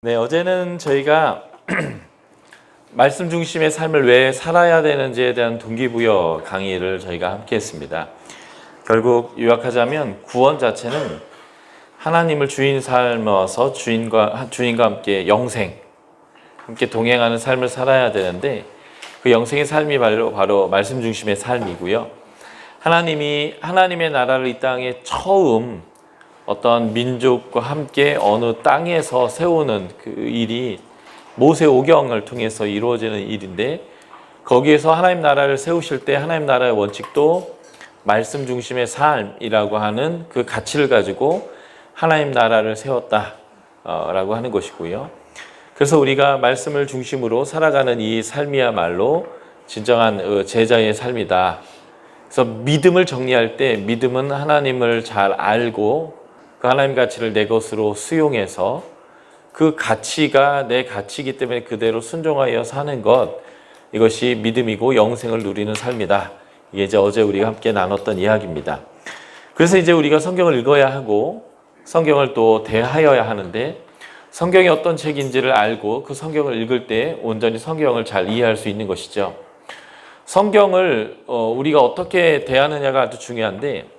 네, 어제는 저희가 말씀 중심의 삶을 왜 살아야 되는지에 대한 동기부여 강의를 저희가 함께 했습니다. 결국 요약하자면 구원 자체는 하나님을 주인 삶아서 주인과 함께 영생, 함께 동행하는 삶을 살아야 되는데 그 영생의 삶이 바로 말씀 중심의 삶이고요. 하나님의 나라를 이 땅에 처음 어떤 민족과 함께 어느 땅에서 세우는 그 일이 모세 오경을 통해서 이루어지는 일인데, 거기에서 하나님 나라를 세우실 때 하나님 나라의 원칙도 말씀 중심의 삶이라고 하는 그 가치를 가지고 하나님 나라를 세웠다라고 하는 것이고요. 그래서 우리가 말씀을 중심으로 살아가는 이 삶이야말로 진정한 제자의 삶이다. 그래서 믿음을 정리할 때 믿음은 하나님을 잘 알고 그 하나님 가치를 내 것으로 수용해서 그 가치가 내 가치이기 때문에 그대로 순종하여 사는 것, 이것이 믿음이고 영생을 누리는 삶이다. 이게 이제 어제 우리가 함께 나눴던 이야기입니다. 그래서 이제 우리가 성경을 읽어야 하고 성경을 또 대하여야 하는데, 성경이 어떤 책인지를 알고 그 성경을 읽을 때 온전히 성경을 잘 이해할 수 있는 것이죠. 성경을 우리가 어떻게 대하느냐가 아주 중요한데,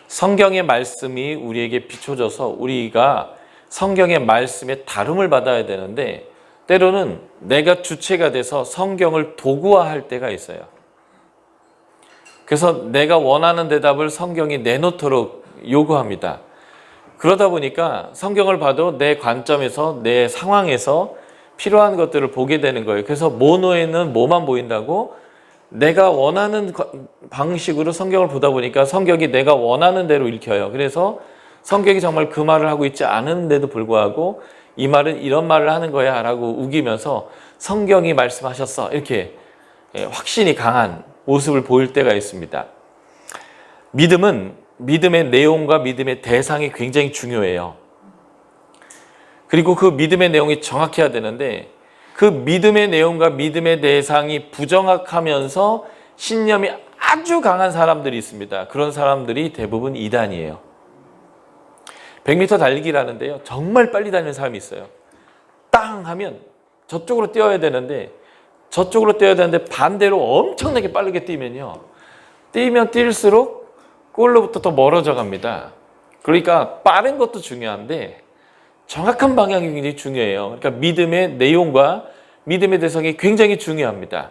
성경의 말씀이 우리에게 비춰져서 우리가 성경의 말씀에 다름을 받아야 되는데, 때로는 내가 주체가 돼서 성경을 도구화할 때가 있어요. 그래서 내가 원하는 대답을 성경이 내놓도록 요구합니다. 그러다 보니까 성경을 봐도 내 관점에서 내 상황에서 필요한 것들을 보게 되는 거예요. 그래서 뭐 눈에는 뭐만 보인다고, 내가 원하는 방식으로 성경을 보다 보니까 성경이 내가 원하는 대로 읽혀요. 그래서 성경이 정말 그 말을 하고 있지 않은데도 불구하고 이 말은 이런 말을 하는 거야 라고 우기면서 성경이 말씀하셨어, 이렇게 확신이 강한 모습을 보일 때가 있습니다. 믿음은 믿음의 내용과 믿음의 대상이 굉장히 중요해요. 그리고 그 믿음의 내용이 정확해야 되는데, 그 믿음의 내용과 믿음의 대상이 부정확하면서 신념이 아주 강한 사람들이 있습니다. 그런 사람들이 대부분 이단이에요. 100m 달리기라는데요, 정말 빨리 달리는 사람이 있어요. 땅 하면 저쪽으로 뛰어야 되는데 반대로 엄청나게 빠르게 뛰면요, 뛰면 뛸수록 골로부터 더 멀어져 갑니다. 그러니까 빠른 것도 중요한데 정확한 방향이 굉장히 중요해요. 그러니까 믿음의 내용과 믿음의 대상이 굉장히 중요합니다.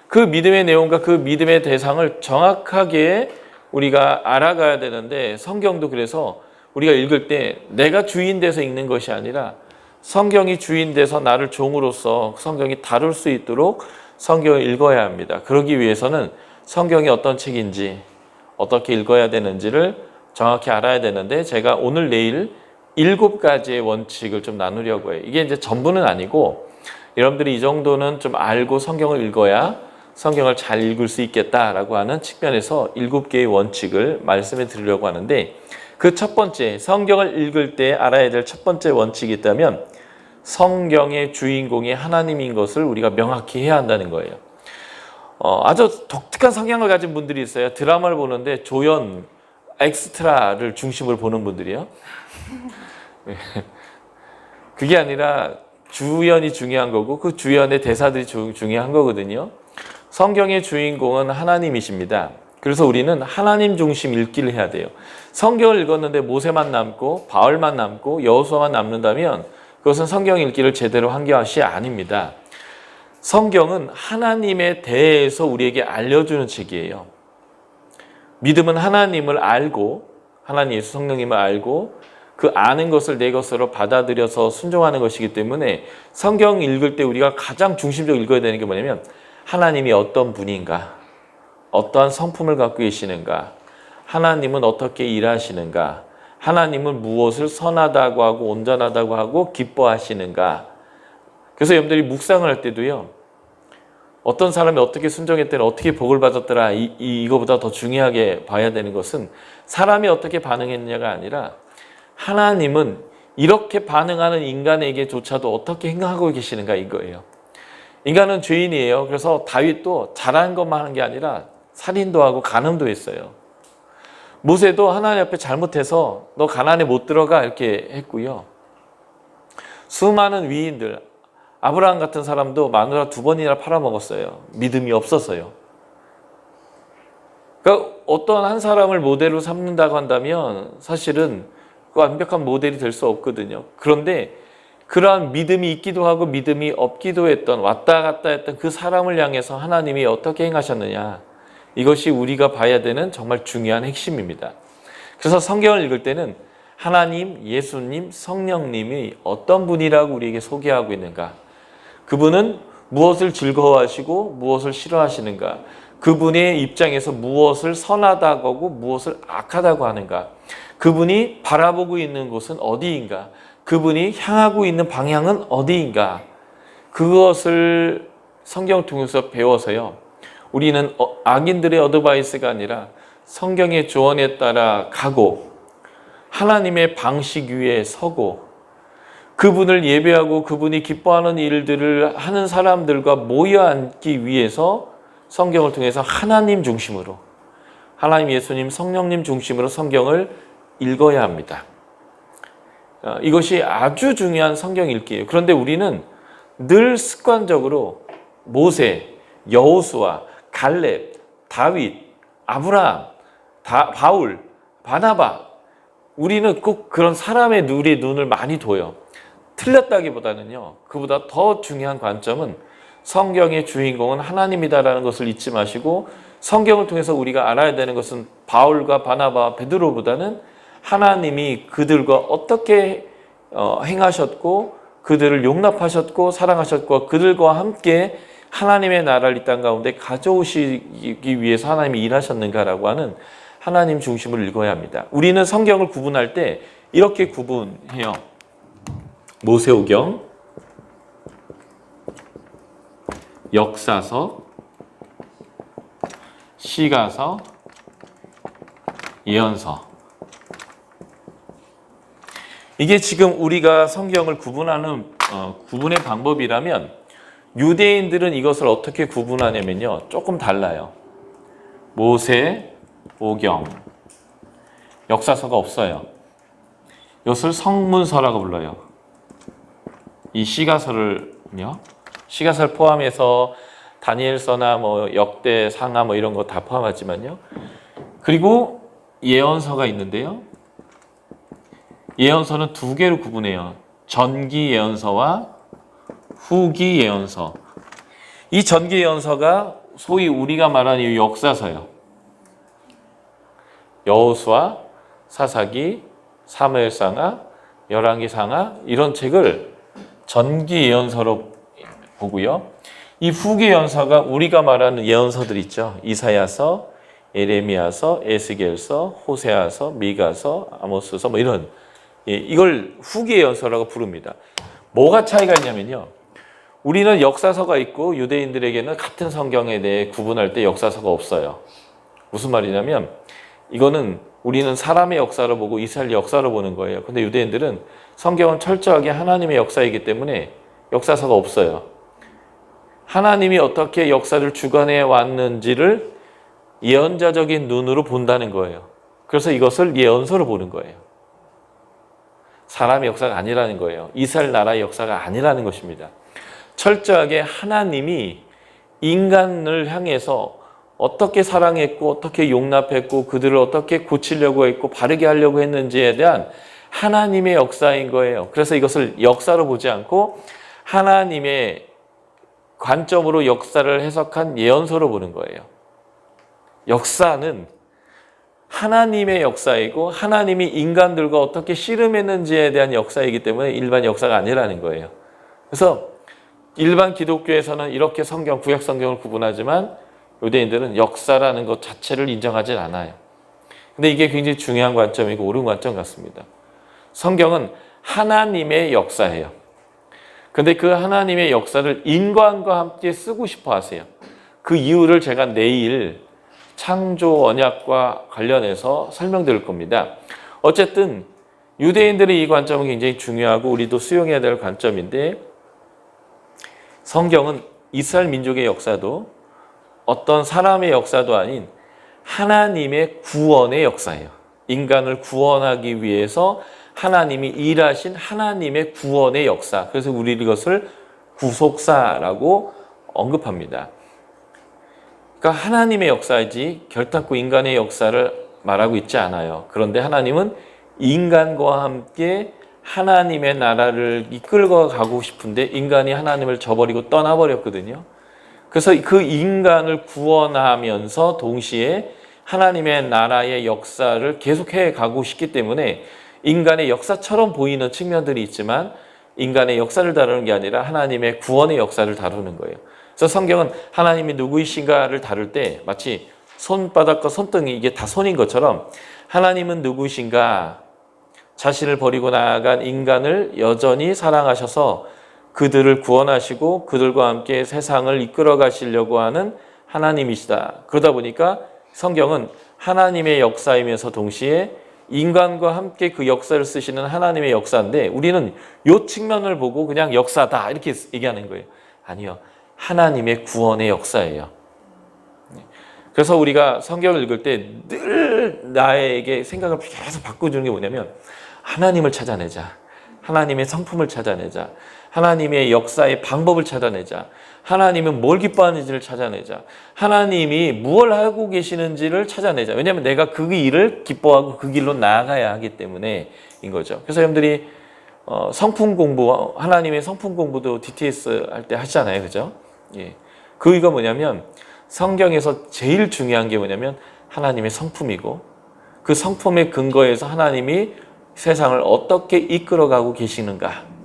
그 믿음의 내용과 그 믿음의 대상을 정확하게 우리가 알아가야 되는데, 성경도 그래서 우리가 읽을 때 내가 주인 돼서 읽는 것이 아니라 성경이 주인 돼서 나를 종으로서 성경이 다룰 수 있도록 성경을 읽어야 합니다. 그러기 위해서는 성경이 어떤 책인지, 어떻게 읽어야 되는지를 정확히 알아야 되는데, 제가 오늘 내일 7가지의 원칙을 좀 나누려고 해요. 이게 이제 전부는 아니고, 여러분들이 이 정도는 좀 알고 성경을 읽어야 성경을 잘 읽을 수 있겠다라고 하는 측면에서 7개의 원칙을 말씀해 드리려고 하는데, 그 첫 번째, 성경을 읽을 때 알아야 될 첫 번째 원칙이 있다면 성경의 주인공이 하나님인 것을 우리가 명확히 해야 한다는 거예요. 아주 독특한 성향을 가진 분들이 있어요. 드라마를 보는데 조연, 엑스트라를 중심으로 보는 분들이요. 그게 아니라 주연이 중요한 거고 그 주연의 대사들이 중요한 거거든요. 성경의 주인공은 하나님이십니다. 그래서 우리는 하나님 중심 읽기를 해야 돼요. 성경을 읽었는데 모세만 남고 바울만 남고 여호수아만 남는다면 그것은 성경 읽기를 제대로 한 것이 아닙니다. 성경은 하나님에 대해서 우리에게 알려주는 책이에요. 믿음은 하나님을 알고, 하나님 예수 성령님을 알고 그 아는 것을 내 것으로 받아들여서 순종하는 것이기 때문에 성경 읽을 때 우리가 가장 중심적으로 읽어야 되는 게 뭐냐면, 하나님이 어떤 분인가, 어떠한 성품을 갖고 계시는가, 하나님은 어떻게 일하시는가, 하나님은 무엇을 선하다고 하고 온전하다고 하고 기뻐하시는가. 그래서 여러분들이 묵상을 할 때도요, 어떤 사람이 어떻게 순종했더니 어떻게 복을 받았더라, 이거보다 더 중요하게 봐야 되는 것은 사람이 어떻게 반응했느냐가 아니라 하나님은 이렇게 반응하는 인간에게조차도 어떻게 행하고 계시는가, 이거예요. 인간은 죄인이에요. 그래서 다윗도 잘하는 것만 하는 게 아니라 살인도 하고 간음도 했어요. 모세도 하나님 앞에 잘못해서 너 가나안에 못 들어가 이렇게 했고요. 수많은 위인들, 아브라함 같은 사람도 마누라 2번이나 팔아먹었어요. 믿음이 없어서요. 그러니까 어떤 한 사람을 모델로 삼는다고 한다면 사실은 그 완벽한 모델이 될 수 없거든요. 그런데 그러한 믿음이 있기도 하고 믿음이 없기도 했던, 왔다 갔다 했던 그 사람을 향해서 하나님이 어떻게 행하셨느냐, 이것이 우리가 봐야 되는 정말 중요한 핵심입니다. 그래서 성경을 읽을 때는 하나님, 예수님, 성령님이 어떤 분이라고 우리에게 소개하고 있는가, 그분은 무엇을 즐거워하시고 무엇을 싫어하시는가, 그분의 입장에서 무엇을 선하다고 하고 무엇을 악하다고 하는가, 그분이 바라보고 있는 곳은 어디인가, 그분이 향하고 있는 방향은 어디인가, 그것을 성경을 통해서 배워서요, 우리는 악인들의 어드바이스가 아니라 성경의 조언에 따라 가고 하나님의 방식 위에 서고 그분을 예배하고 그분이 기뻐하는 일들을 하는 사람들과 모여 앉기 위해서 성경을 통해서 하나님 중심으로, 하나님, 예수님, 성령님 중심으로 성경을 읽어야 합니다. 이것이 아주 중요한 성경 읽기예요. 그런데 우리는 늘 습관적으로 모세, 여호수아, 갈렙, 다윗, 아브라함, 바울, 바나바, 우리는 꼭 그런 사람의 눈을 많이 둬요. 틀렸다기보다는요, 그보다 더 중요한 관점은 성경의 주인공은 하나님이다라는 것을 잊지 마시고, 성경을 통해서 우리가 알아야 되는 것은 바울과 바나바, 베드로보다는 하나님이 그들과 어떻게 행하셨고 그들을 용납하셨고 사랑하셨고 그들과 함께 하나님의 나라를 이 땅 가운데 가져오시기 위해서 하나님이 일하셨는가라고 하는 하나님 중심을 읽어야 합니다. 우리는 성경을 구분할 때 이렇게 구분해요. 모세오경, 역사서, 시가서, 예언서. 이게 지금 우리가 성경을 구분하는 구분의 방법이라면, 유대인들은 이것을 어떻게 구분하냐면요, 조금 달라요. 모세, 오경, 역사서가 없어요. 이것을 성문서라고 불러요. 이 시가서를요, 시가서를 포함해서 다니엘서나 뭐 역대, 상하 뭐 이런 거 다 포함하지만요. 그리고 예언서가 있는데요. 예언서는 2개로 구분해요. 전기 예언서와 후기 예언서. 이 전기 예언서가 소위 우리가 말하는 이 역사서요. 여호수아, 사사기, 사무엘상하, 열왕기상하, 이런 책을 전기 예언서로 보고요. 이 후기 예언서가 우리가 말하는 예언서들 있죠. 이사야서, 예레미야서, 에스겔서, 호세아서, 미가서, 아모스서 뭐 이런, 이걸 후기 예언서라고 부릅니다. 뭐가 차이가 있냐면요, 우리는 역사서가 있고 유대인들에게는 같은 성경에 대해 구분할 때 역사서가 없어요. 무슨 말이냐면, 이거는 우리는 사람의 역사를 보고 이스라엘 역사를 보는 거예요. 근데 유대인들은 성경은 철저하게 하나님의 역사이기 때문에 역사서가 없어요. 하나님이 어떻게 역사를 주관해 왔는지를 예언자적인 눈으로 본다는 거예요. 그래서 이것을 예언서로 보는 거예요. 사람의 역사가 아니라는 거예요. 이스라엘 나라의 역사가 아니라는 것입니다. 철저하게 하나님이 인간을 향해서 어떻게 사랑했고 어떻게 용납했고 그들을 어떻게 고치려고 했고 바르게 하려고 했는지에 대한 하나님의 역사인 거예요. 그래서 이것을 역사로 보지 않고 하나님의 관점으로 역사를 해석한 예언서로 보는 거예요. 역사는 하나님의 역사이고 하나님이 인간들과 어떻게 씨름했는지에 대한 역사이기 때문에 일반 역사가 아니라는 거예요. 그래서 일반 기독교에서는 이렇게 성경, 구약 성경을 구분하지만 유대인들은 역사라는 것 자체를 인정하지 않아요. 근데 이게 굉장히 중요한 관점이고 옳은 관점 같습니다. 성경은 하나님의 역사예요. 근데 그 하나님의 역사를 인간과 함께 쓰고 싶어 하세요. 그 이유를 제가 내일 창조 언약과 관련해서 설명드릴 겁니다. 어쨌든 유대인들의 이 관점은 굉장히 중요하고 우리도 수용해야 될 관점인데, 성경은 이스라엘 민족의 역사도 어떤 사람의 역사도 아닌 하나님의 구원의 역사예요. 인간을 구원하기 위해서 하나님이 일하신 하나님의 구원의 역사. 그래서 우리 이것을 구속사라고 언급합니다. 그러니까 하나님의 역사이지 결탄코 인간의 역사를 말하고 있지 않아요. 그런데 하나님은 인간과 함께 하나님의 나라를 이끌고 가고 싶은데 인간이 하나님을 저버리고 떠나버렸거든요. 그래서 그 인간을 구원하면서 동시에 하나님의 나라의 역사를 계속해 가고 싶기 때문에 인간의 역사처럼 보이는 측면들이 있지만 인간의 역사를 다루는 게 아니라 하나님의 구원의 역사를 다루는 거예요. 그래서 성경은 하나님이 누구이신가를 다룰 때 마치 손바닥과 손등이 이게 다 손인 것처럼 하나님은 누구이신가, 자신을 버리고 나아간 인간을 여전히 사랑하셔서 그들을 구원하시고 그들과 함께 세상을 이끌어 가시려고 하는 하나님이시다. 그러다 보니까 성경은 하나님의 역사이면서 동시에 인간과 함께 그 역사를 쓰시는 하나님의 역사인데 우리는 이 측면을 보고 그냥 역사다 이렇게 얘기하는 거예요. 아니요. 하나님의 구원의 역사예요. 그래서 우리가 성경을 읽을 때 늘 나에게 생각을 계속 바꿔주는 게 뭐냐면 하나님을 찾아내자. 하나님의 성품을 찾아내자. 하나님의 역사의 방법을 찾아내자. 하나님은 뭘 기뻐하는지를 찾아내자. 하나님이 무엇을 하고 계시는지를 찾아내자. 왜냐하면 내가 그 일을 기뻐하고 그 길로 나아가야 하기 때문에인 거죠. 그래서 여러분들이 성품 공부, 하나님의 성품 공부도 DTS 할 때 하시잖아요. 그죠? 예. 그 이유가 뭐냐면 성경에서 제일 중요한 게 뭐냐면 하나님의 성품이고 그 성품의 근거에서 하나님이 세상을 어떻게 이끌어가고 계시는가.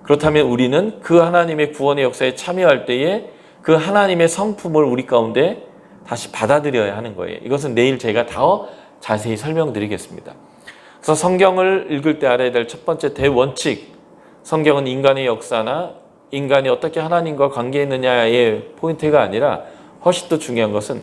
그렇다면 우리는 그 하나님의 구원의 역사에 참여할 때에 그 하나님의 성품을 우리 가운데 다시 받아들여야 하는 거예요. 이것은 내일 제가 더 자세히 설명드리겠습니다. 그래서 성경을 읽을 때 알아야 될 첫 번째 대원칙, 성경은 인간의 역사나 인간이 어떻게 하나님과 관계했느냐의 포인트가 아니라 훨씬 더 중요한 것은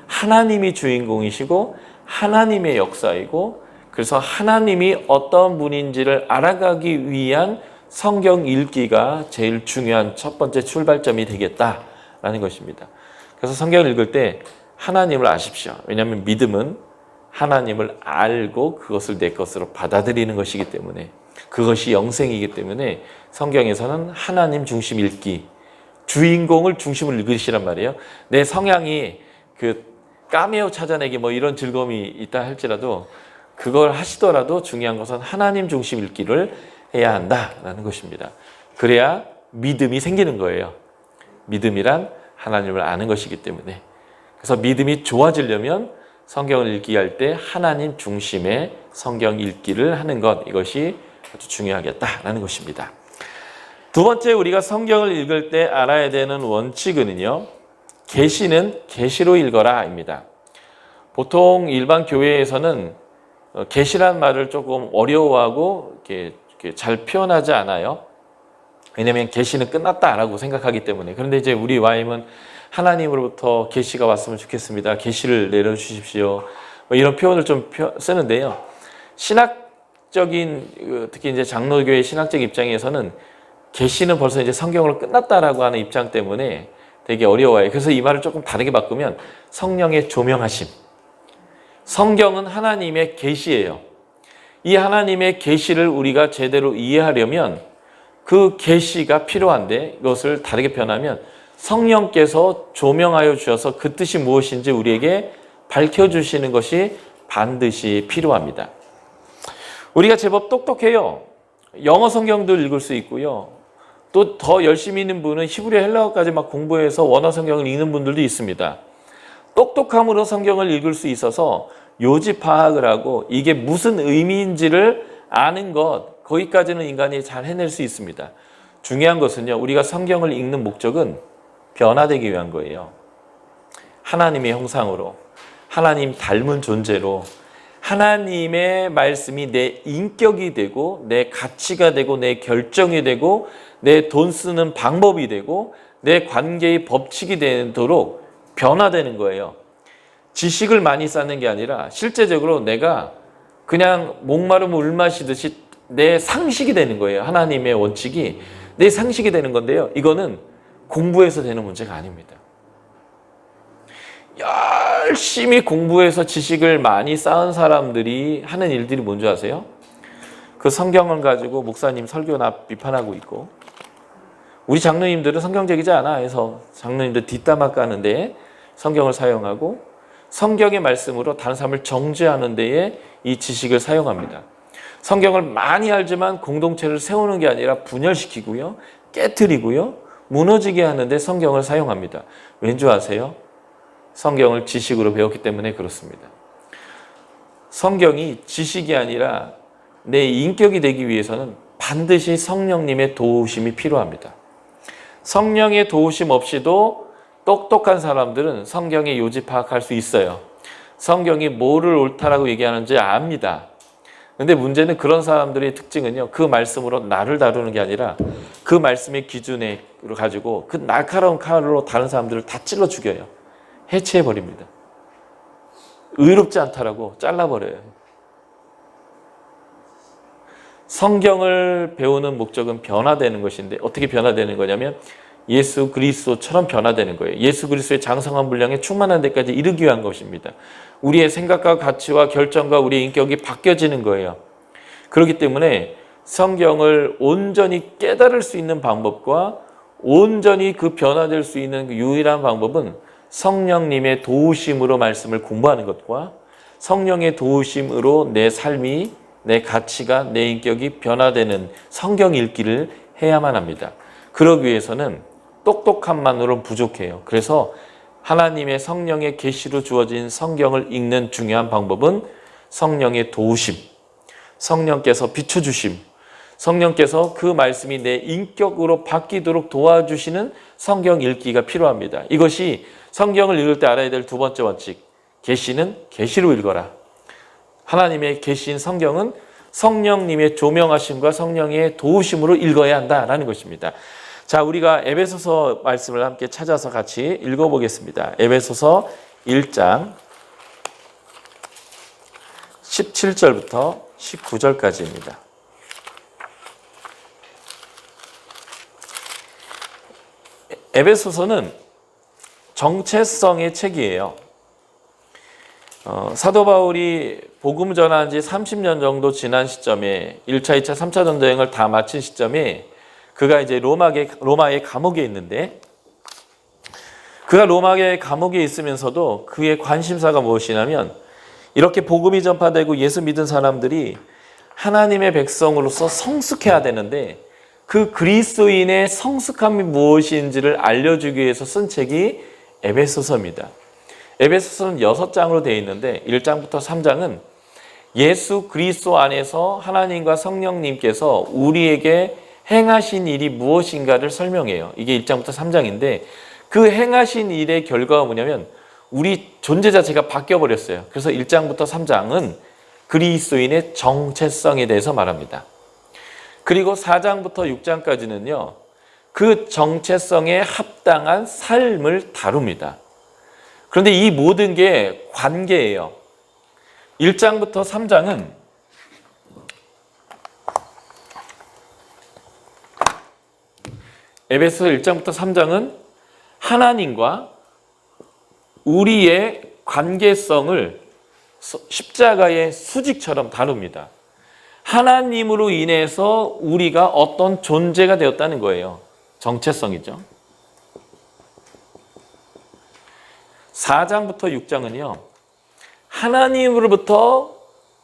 하나님이 주인공이시고 하나님의 역사이고 그래서 하나님이 어떤 분인지를 알아가기 위한 성경 읽기가 제일 중요한 첫 번째 출발점이 되겠다라는 것입니다. 그래서 성경을 읽을 때 하나님을 아십시오. 왜냐하면 믿음은 하나님을 알고 그것을 내 것으로 받아들이는 것이기 때문에 그것이 영생이기 때문에 성경에서는 하나님 중심 읽기, 주인공을 중심으로 읽으시란 말이에요. 내 성향이 그 까메오 찾아내기 뭐 이런 즐거움이 있다 할지라도 그걸 하시더라도 중요한 것은 하나님 중심 읽기를 해야 한다라는 것입니다. 그래야 믿음이 생기는 거예요. 믿음이란 하나님을 아는 것이기 때문에. 그래서 믿음이 좋아지려면 성경을 읽기 할 때 하나님 중심의 성경 읽기를 하는 것, 이것이 아주 중요하겠다라는 것입니다. 두 번째 우리가 성경을 읽을 때 알아야 되는 원칙은요, 계시는 계시로 읽어라입니다. 보통 일반 교회에서는 계시란 말을 조금 어려워하고 이렇게 잘 표현하지 않아요. 왜냐하면 계시는 끝났다라고 생각하기 때문에. 그런데 이제 우리 YM은 하나님으로부터 계시가 왔으면 좋겠습니다. 계시를 내려주십시오. 뭐 이런 표현을 좀 쓰는데요. 신학적인 특히 이제 장로교의 신학적 입장에서는 계시는 벌써 이제 성경으로 끝났다라고 하는 입장 때문에 되게 어려워요. 그래서 이 말을 조금 다르게 바꾸면 성령의 조명하심. 성경은 하나님의 계시예요. 이 하나님의 계시를 우리가 제대로 이해하려면 그 계시가 필요한데 이것을 다르게 표현하면 성령께서 조명하여 주셔서 그 뜻이 무엇인지 우리에게 밝혀주시는 것이 반드시 필요합니다. 우리가 제법 똑똑해요. 영어 성경도 읽을 수 있고요. 또 더 열심히 있는 분은 히브리 헬라어까지 막 공부해서 원어 성경을 읽는 분들도 있습니다. 똑똑함으로 성경을 읽을 수 있어서 요지 파악을 하고 이게 무슨 의미인지를 아는 것, 거기까지는 인간이 잘 해낼 수 있습니다. 중요한 것은요, 우리가 성경을 읽는 목적은 변화되기 위한 거예요. 하나님의 형상으로, 하나님 닮은 존재로, 하나님의 말씀이 내 인격이 되고 내 가치가 되고 내 결정이 되고 내 돈 쓰는 방법이 되고 내 관계의 법칙이 되도록 변화되는 거예요. 지식을 많이 쌓는 게 아니라 실제적으로 내가 그냥 목마르면 물 마시듯이 내 상식이 되는 거예요. 하나님의 원칙이 내 상식이 되는 건데요. 이거는 공부해서 되는 문제가 아닙니다. 열심히 공부해서 지식을 많이 쌓은 사람들이 하는 일들이 뭔지 아세요? 그 성경을 가지고 목사님 설교나 비판하고 있고, 우리 장로님들은 성경적이지 않아 해서 장로님들 뒷담화 까는데 성경을 사용하고, 성경의 말씀으로 다른 사람을 정죄하는 데에 이 지식을 사용합니다. 성경을 많이 알지만 공동체를 세우는 게 아니라 분열시키고요, 깨트리고요, 무너지게 하는데 성경을 사용합니다. 왠 줄 아세요? 성경을 지식으로 배웠기 때문에 그렇습니다. 성경이 지식이 아니라 내 인격이 되기 위해서는 반드시 성령님의 도우심이 필요합니다. 성령의 도우심 없이도 똑똑한 사람들은 성경의 요지 파악할 수 있어요. 성경이 뭐를 옳다라고 얘기하는지 압니다. 근데 문제는 그런 사람들의 특징은요, 그 말씀으로 나를 다루는 게 아니라 그 말씀의 기준으로 가지고 그 날카로운 칼로 다른 사람들을 다 찔러 죽여요. 해체해버립니다. 의롭지 않다라고 잘라버려요. 성경을 배우는 목적은 변화되는 것인데, 어떻게 변화되는 거냐면 예수 그리스도처럼 변화되는 거예요. 예수 그리스도의 장성한 분량에 충만한 데까지 이르기 위한 것입니다. 우리의 생각과 가치와 결정과 우리의 인격이 바뀌어지는 거예요. 그렇기 때문에 성경을 온전히 깨달을 수 있는 방법과 온전히 그 변화될 수 있는 그 유일한 방법은 성령님의 도우심으로 말씀을 공부하는 것과 성령의 도우심으로 내 삶이, 내 가치가, 내 인격이 변화되는 성경 읽기를 해야만 합니다. 그러기 위해서는 똑똑함만으로는 부족해요. 그래서 하나님의 성령의 계시로 주어진 성경을 읽는 중요한 방법은 성령의 도우심, 성령께서 비춰주심, 성령께서 그 말씀이 내 인격으로 바뀌도록 도와주시는 성경 읽기가 필요합니다. 이것이 성경을 읽을 때 알아야 될 두 번째 원칙, 계시는 계시로 읽어라. 하나님의 계시인 성경은 성령님의 조명하심과 성령의 도우심으로 읽어야 한다라는 것입니다. 자, 우리가 에베소서 말씀을 함께 찾아서 같이 읽어보겠습니다. 에베소서 1장 17절부터 19절까지입니다. 에베소서는 정체성의 책이에요. 사도 바울이 복음 전한 지 30년 정도 지난 시점에 1차, 2차, 3차 전쟁을 다 마친 시점에 그가 이제 로마의 감옥에 있는데, 그가 로마의 감옥에 있으면서도 그의 관심사가 무엇이냐면, 이렇게 복음이 전파되고 예수 믿은 사람들이 하나님의 백성으로서 성숙해야 되는데 그 그리스도인의 성숙함이 무엇인지를 알려주기 위해서 쓴 책이 에베소서입니다. 에베소서는 6장으로 되어 있는데 1장부터 3장은 예수 그리스도 안에서 하나님과 성령님께서 우리에게 행하신 일이 무엇인가를 설명해요. 이게 1장부터 3장인데 그 행하신 일의 결과가 뭐냐면 우리 존재 자체가 바뀌어버렸어요. 그래서 1장부터 3장은 그리스도인의 정체성에 대해서 말합니다. 그리고 4장부터 6장까지는요, 그 정체성에 합당한 삶을 다룹니다. 그런데 이 모든 게 관계예요. 1장부터 3장은 에베소 1장부터 3장은 하나님과 우리의 관계성을 십자가의 수직처럼 다룹니다. 하나님으로 인해서 우리가 어떤 존재가 되었다는 거예요. 정체성이죠. 4장부터 6장은요, 하나님으로부터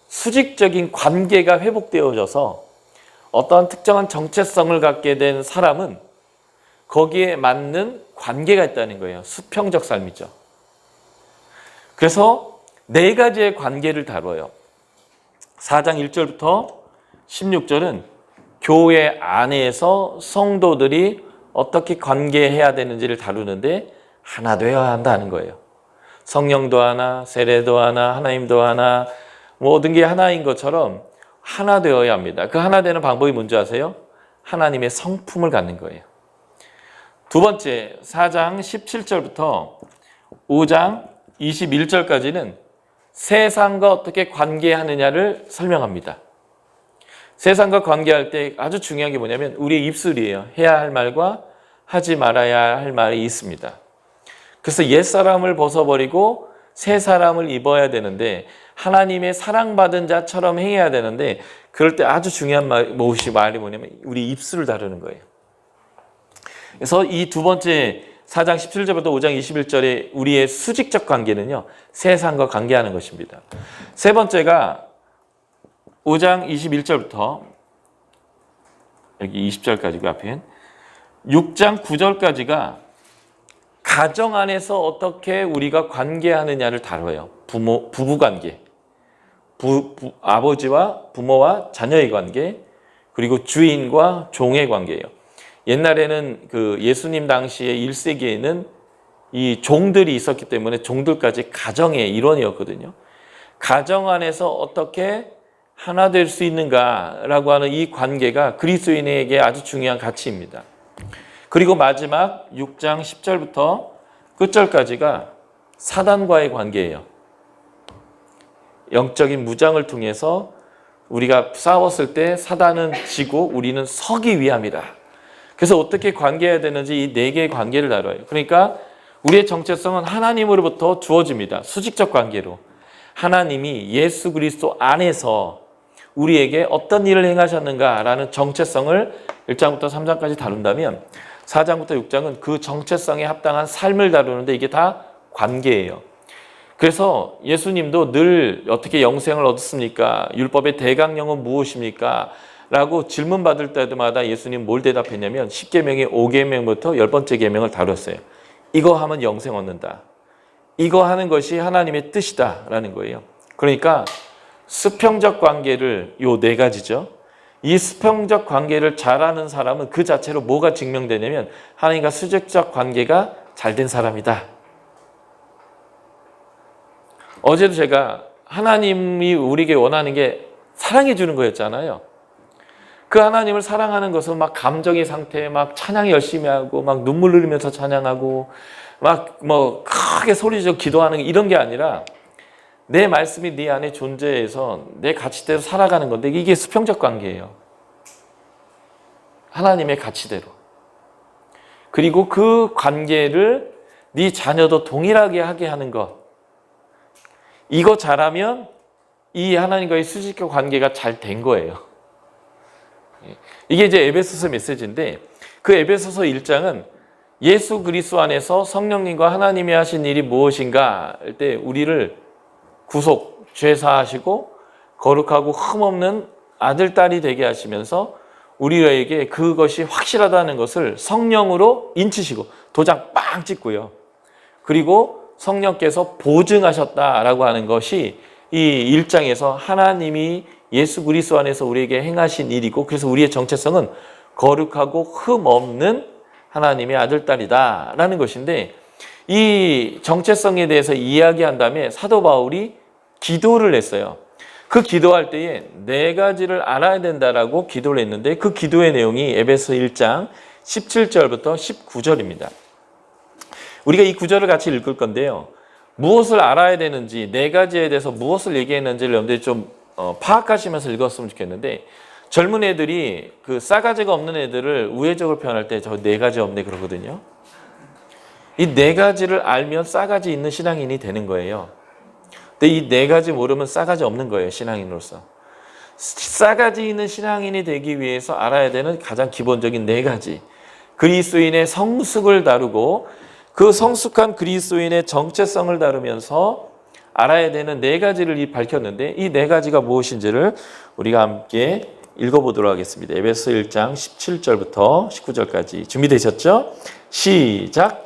수직적인 관계가 회복되어져서 어떤 특정한 정체성을 갖게 된 사람은 거기에 맞는 관계가 있다는 거예요. 수평적 삶이죠. 그래서 4가지의 관계를 다뤄요. 4장 1절부터 16절은 교회 안에서 성도들이 어떻게 관계해야 되는지를 다루는데 하나 되어야 한다는 거예요. 성령도 하나, 세례도 하나, 하나님도 하나, 모든 게 하나인 것처럼 하나 되어야 합니다. 그 하나 되는 방법이 뭔지 아세요? 하나님의 성품을 갖는 거예요. 두 번째, 4장 17절부터 5장 21절까지는 세상과 어떻게 관계하느냐를 설명합니다. 세상과 관계할 때 아주 중요한 게 뭐냐면 우리의 입술이에요. 해야 할 말과 하지 말아야 할 말이 있습니다. 그래서 옛사람을 벗어버리고 새 사람을 입어야 되는데 하나님의 사랑받은 자처럼 행해야 되는데 그럴 때 아주 중요한 말이 뭐냐면 우리 입술을 다루는 거예요. 그래서 이 두 번째 4장 17절부터 5장 21절에 우리의 수직적 관계는요, 세상과 관계하는 것입니다. 세 번째가 5장 21절부터 여기 20절까지고 앞엔 6장 9절까지가 가정 안에서 어떻게 우리가 관계하느냐를 다뤄요. 부부 관계, 아버지와 부모와 자녀의 관계, 그리고 주인과 종의 관계예요. 옛날에는 그 예수님 당시에 1세기에는 이 종들이 있었기 때문에 종들까지 가정의 일원이었거든요. 가정 안에서 어떻게 하나 될 수 있는가라고 하는 이 관계가 그리스도인에게 아주 중요한 가치입니다. 그리고 마지막 6장 10절부터 끝절까지가 사단과의 관계예요. 영적인 무장을 통해서 우리가 싸웠을 때 사단은 지고 우리는 서기 위함이다. 그래서 어떻게 관계해야 되는지 이 네 개의 관계를 다뤄요. 그러니까 우리의 정체성은 하나님으로부터 주어집니다. 수직적 관계로. 하나님이 예수 그리스도 안에서 우리에게 어떤 일을 행하셨는가라는 정체성을 1장부터 3장까지 다룬다면 4장부터 6장은 그 정체성에 합당한 삶을 다루는데 이게 다 관계예요. 그래서 예수님도 늘 어떻게 영생을 얻었습니까? 율법의 대강령은 무엇입니까? 라고 질문받을 때마다 예수님 뭘 대답했냐면 10계명의 5계명부터 10번째 계명을 다뤘어요. 이거 하면 영생 얻는다. 이거 하는 것이 하나님의 뜻이다 라는 거예요. 그러니까 수평적 관계를 요 네 가지죠. 이 수평적 관계를 잘하는 사람은 그 자체로 뭐가 증명되냐면 하나님과 수직적 관계가 잘된 사람이다. 어제도 제가 하나님이 우리에게 원하는 게 사랑해 주는 거였잖아요. 그 하나님을 사랑하는 것은 막 감정의 상태에 막 찬양 열심히 하고 막 눈물 흘리면서 찬양하고 막 뭐 크게 소리지르고 기도하는 이런 게 아니라 내 말씀이 네 안에 존재해서 내 가치대로 살아가는 건데 이게 수평적 관계예요. 하나님의 가치대로. 그리고 그 관계를 네 자녀도 동일하게 하게 하는 것. 이거 잘하면 이 하나님과의 수직적 관계가 잘 된 거예요. 이게 이제 에베소서 메시지인데 그 에베소서 1장은 예수 그리스도 안에서 성령님과 하나님이 하신 일이 무엇인가 할 때 우리를 구속, 죄사하시고 거룩하고 흠없는 아들, 딸이 되게 하시면서 우리에게 그것이 확실하다는 것을 성령으로 인치시고 도장 빵 찍고요. 그리고 성령께서 보증하셨다라고 하는 것이 이 1장에서 하나님이 예수 그리스도 안에서 우리에게 행하신 일이고 그래서 우리의 정체성은 거룩하고 흠없는 하나님의 아들, 딸이다라는 것인데 이 정체성에 대해서 이야기한 다음에 사도 바울이 기도를 했어요. 그 기도할 때에 네 가지를 알아야 된다라고 기도를 했는데 그 기도의 내용이 에베소 1장 17절부터 19절입니다. 우리가 이 구절을 같이 읽을 건데요. 무엇을 알아야 되는지 네 가지에 대해서 무엇을 얘기했는지를 여러분들이 좀 파악하시면서 읽었으면 좋겠는데 젊은 애들이 그 싸가지가 없는 애들을 우회적으로 표현할 때 저 네 가지 없네 그러거든요. 이 네 가지를 알면 싸가지 있는 신앙인이 되는 거예요. 근데 이 네 가지 모르면 싸가지 없는 거예요, 신앙인으로서. 싸가지 있는 신앙인이 되기 위해서 알아야 되는 가장 기본적인 네 가지. 그리스도인의 성숙을 다루고 그 성숙한 그리스도인의 정체성을 다루면서 알아야 되는 네 가지를 밝혔는데 이 네 가지가 무엇인지를 우리가 함께 읽어보도록 하겠습니다. 에베소 1장 17절부터 19절까지 준비되셨죠? 시작!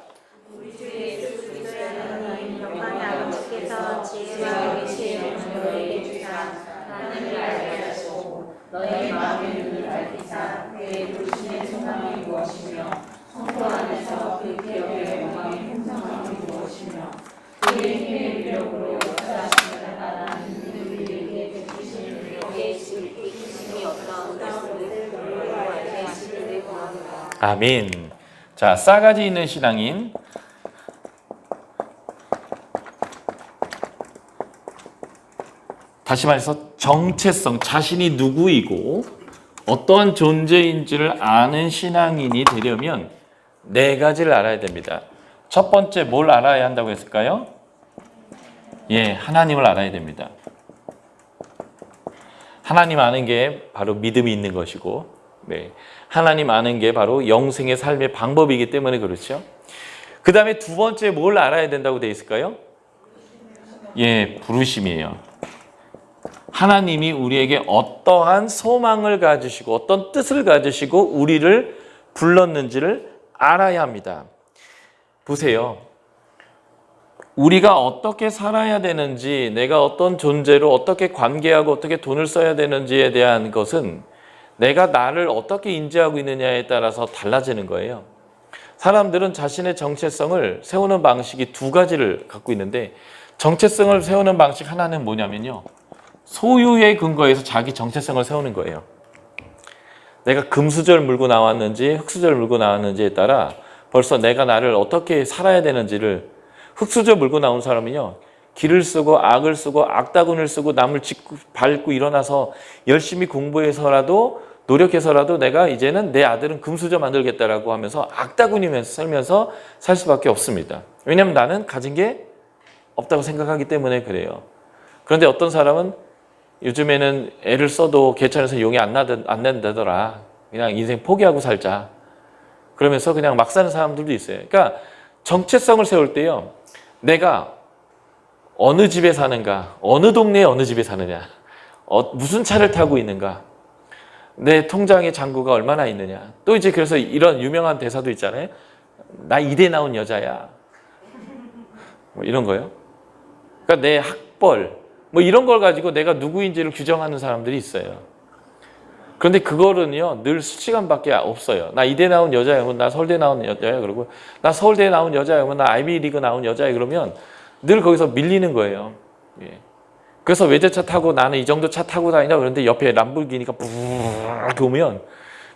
아멘. 자, 싸가지 있는 신앙인. 다시 말해서 정체성, 자신이 누구이고 어떠한 존재인지를 아는 신앙인이 되려면 네 가지를 알아야 됩니다. 첫 번째 뭘 알아야 한다고 했을까요? 예, 하나님을 알아야 됩니다. 하나님 아는 게 바로 믿음이 있는 것이고, 네. 하나님 아는 게 바로 영생의 삶의 방법이기 때문에 그렇죠. 그 다음에 두 번째 뭘 알아야 된다고 되어 있을까요? 예, 부르심이에요. 하나님이 우리에게 어떠한 소망을 가지시고 어떤 뜻을 가지시고 우리를 불렀는지를 알아야 합니다. 보세요. 우리가 어떻게 살아야 되는지, 내가 어떤 존재로 어떻게 관계하고 어떻게 돈을 써야 되는지에 대한 것은 내가 나를 어떻게 인지하고 있느냐에 따라서 달라지는 거예요. 사람들은 자신의 정체성을 세우는 방식이 두 가지를 갖고 있는데, 정체성을 세우는 방식 하나는 뭐냐면요, 소유의 근거에서 자기 정체성을 세우는 거예요. 내가 금수저를 물고 나왔는지 흙수저를 물고 나왔는지에 따라 벌써 내가 나를 어떻게 살아야 되는지를, 흙수저 물고 나온 사람은요, 길을 쓰고 악을 쓰고 악다군을 쓰고 남을 밟고 일어나서 열심히 공부해서라도 노력해서라도 내가 이제는 내 아들은 금수저 만들겠다라고 하면서 악다군이면서 살면서 살 수밖에 없습니다. 왜냐하면 나는 가진 게 없다고 생각하기 때문에 그래요. 그런데 어떤 사람은 요즘에는 애를 써도 개천에서 용이 안 난다더라. 그냥 인생 포기하고 살자. 그러면서 그냥 막 사는 사람들도 있어요. 그러니까 정체성을 세울 때요, 내가 어느 집에 사는가, 어느 동네에 어느 집에 사느냐, 무슨 차를 타고 있는가, 내 통장에 잔고가 얼마나 있느냐. 또 이제 그래서 이런 유명한 대사도 있잖아요. 나 이대 나온 여자야. 뭐 이런 거요. 그러니까 내 학벌, 뭐 이런 걸 가지고 내가 누구인지를 규정하는 사람들이 있어요. 그런데 그거는요, 늘 수치감밖에 없어요. 나 이대 나온 여자야, 그러면 나 서울대 나온 여자야, 그러고 나 서울대 나온 여자야, 그러면 나 아이비리그 나온 여자야, 그러면 늘 거기서 밀리는 거예요. 예. 그래서 외제차 타고 나는 이 정도 차 타고 다니나, 그런데 옆에 람보르기니가 부르르 오면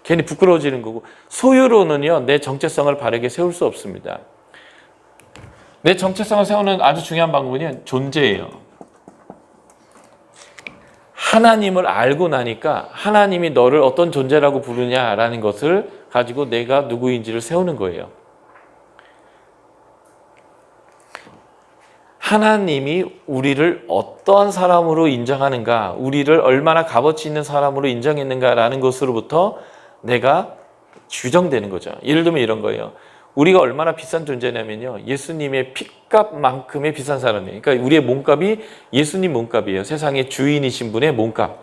괜히 부끄러워지는 거고, 소유로는요, 내 정체성을 바르게 세울 수 없습니다. 내 정체성을 세우는 아주 중요한 방법은 존재예요. 하나님을 알고 나니까 하나님이 너를 어떤 존재라고 부르냐라는 것을 가지고 내가 누구인지를 세우는 거예요. 하나님이 우리를 어떠한 사람으로 인정하는가, 우리를 얼마나 값어치 있는 사람으로 인정했는가라는 것으로부터 내가 규정되는 거죠. 예를 들면 이런 거예요. 우리가 얼마나 비싼 존재냐면요, 예수님의 핏값만큼의 비싼 사람이에요. 그러니까 우리의 몸값이 예수님 몸값이에요. 세상의 주인이신 분의 몸값.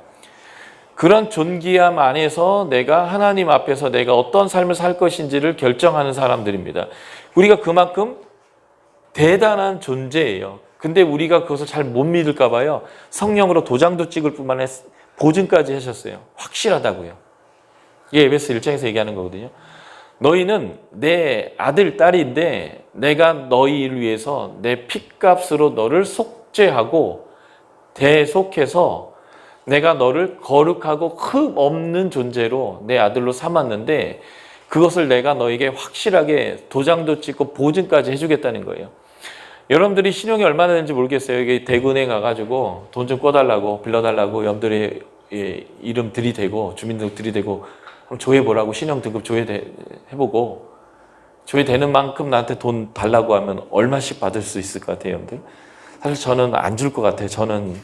그런 존귀함 안에서 내가 하나님 앞에서 내가 어떤 삶을 살 것인지를 결정하는 사람들입니다. 우리가 그만큼 대단한 존재예요. 근데 우리가 그것을 잘 못 믿을까 봐요. 성령으로 도장도 찍을 뿐만 아니라 보증까지 하셨어요. 확실하다고요. 이게 에베소 1장에서 얘기하는 거거든요. 너희는 내 아들, 딸인데 내가 너희를 위해서 내 핏값으로 너를 속죄하고 대속해서 내가 너를 거룩하고 흠 없는 존재로 내 아들로 삼았는데, 그것을 내가 너에게 확실하게 도장도 찍고 보증까지 해주겠다는 거예요. 여러분들이 신용이 얼마나 되는지 모르겠어요. 여기 대구은행 가가지고 돈 좀 꿔달라고, 빌려달라고 여러분들의 이름 들이대고, 주민등록 들이대고 조회보라고, 신용 등급 조회해보고, 조회되는 만큼 나한테 돈 달라고 하면 얼마씩 받을 수 있을 것 같아요, 여러분들? 사실 저는 안 줄 것 같아요. 저는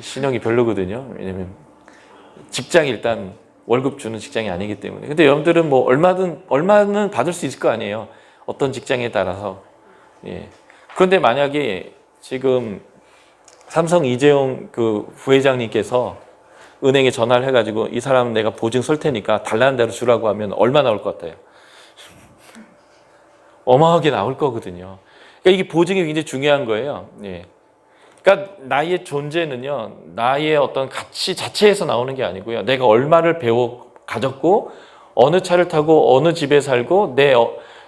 신용이 별로거든요. 왜냐면 직장이 일단 월급 주는 직장이 아니기 때문에. 근데 여러분들은 뭐 얼마는 받을 수 있을 거 아니에요. 어떤 직장에 따라서. 예. 그런데 만약에 지금 삼성 이재용 그 부회장님께서 은행에 전화를 해가지고 이 사람은 내가 보증 설 테니까 달라는 대로 주라고 하면 얼마 나올 것 같아요? 어마어마하게 나올 거거든요. 그러니까 이게 보증이 굉장히 중요한 거예요. 예. 그러니까 나의 존재는요, 나의 어떤 가치 자체에서 나오는 게 아니고요, 내가 얼마를 가졌고 어느 차를 타고 어느 집에 살고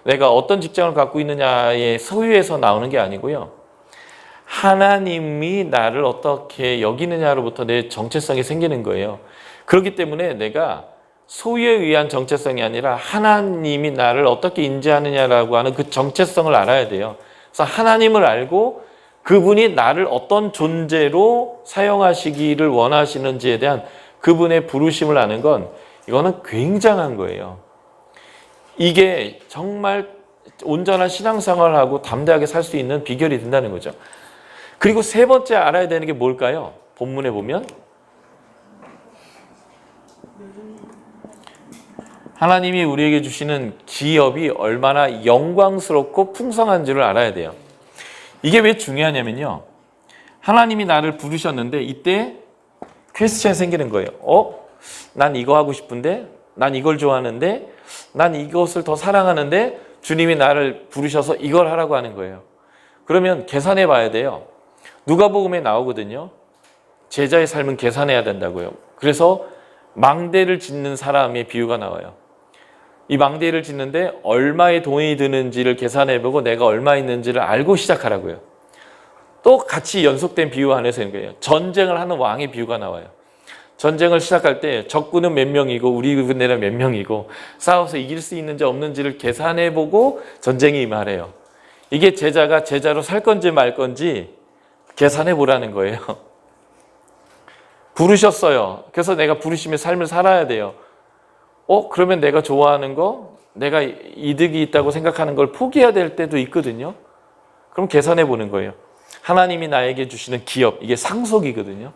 내가 어떤 직장을 갖고 있느냐의 소유에서 나오는 게 아니고요, 하나님이 나를 어떻게 여기느냐로부터 내 정체성이 생기는 거예요. 그렇기 때문에 내가 소유에 의한 정체성이 아니라 하나님이 나를 어떻게 인지하느냐라고 하는 그 정체성을 알아야 돼요. 그래서 하나님을 알고 그분이 나를 어떤 존재로 사용하시기를 원하시는지에 대한 그분의 부르심을 아는 건, 이거는 굉장한 거예요. 이게 정말 온전한 신앙생활을 하고 담대하게 살 수 있는 비결이 된다는 거죠. 그리고 세 번째 알아야 되는 게 뭘까요? 본문에 보면 하나님이 우리에게 주시는 기업이 얼마나 영광스럽고 풍성한지를 알아야 돼요. 이게 왜 중요하냐면요. 하나님이 나를 부르셨는데 이때 퀘스천이 생기는 거예요. 난 이거 하고 싶은데, 난 이걸 좋아하는데, 난 이것을 더 사랑하는데 주님이 나를 부르셔서 이걸 하라고 하는 거예요. 그러면 계산해 봐야 돼요. 누가복음에 나오거든요. 제자의 삶은 계산해야 된다고요. 그래서 망대를 짓는 사람의 비유가 나와요. 이 망대를 짓는데 얼마의 돈이 드는지를 계산해보고 내가 얼마 있는지를 알고 시작하라고요. 또 같이 연속된 비유 안에서 있는 거예요. 전쟁을 하는 왕의 비유가 나와요. 전쟁을 시작할 때 적군은 몇 명이고 우리 군대는 몇 명이고 싸워서 이길 수 있는지 없는지를 계산해보고 전쟁에 임하래요. 이게 제자가 제자로 살 건지 말 건지 계산해보라는 거예요. 부르셨어요. 그래서 내가 부르심의 삶을 살아야 돼요. 그러면 내가 좋아하는 거, 내가 이득이 있다고 생각하는 걸 포기해야 될 때도 있거든요. 그럼 계산해 보는 거예요. 하나님이 나에게 주시는 기업, 이게 상속이거든요.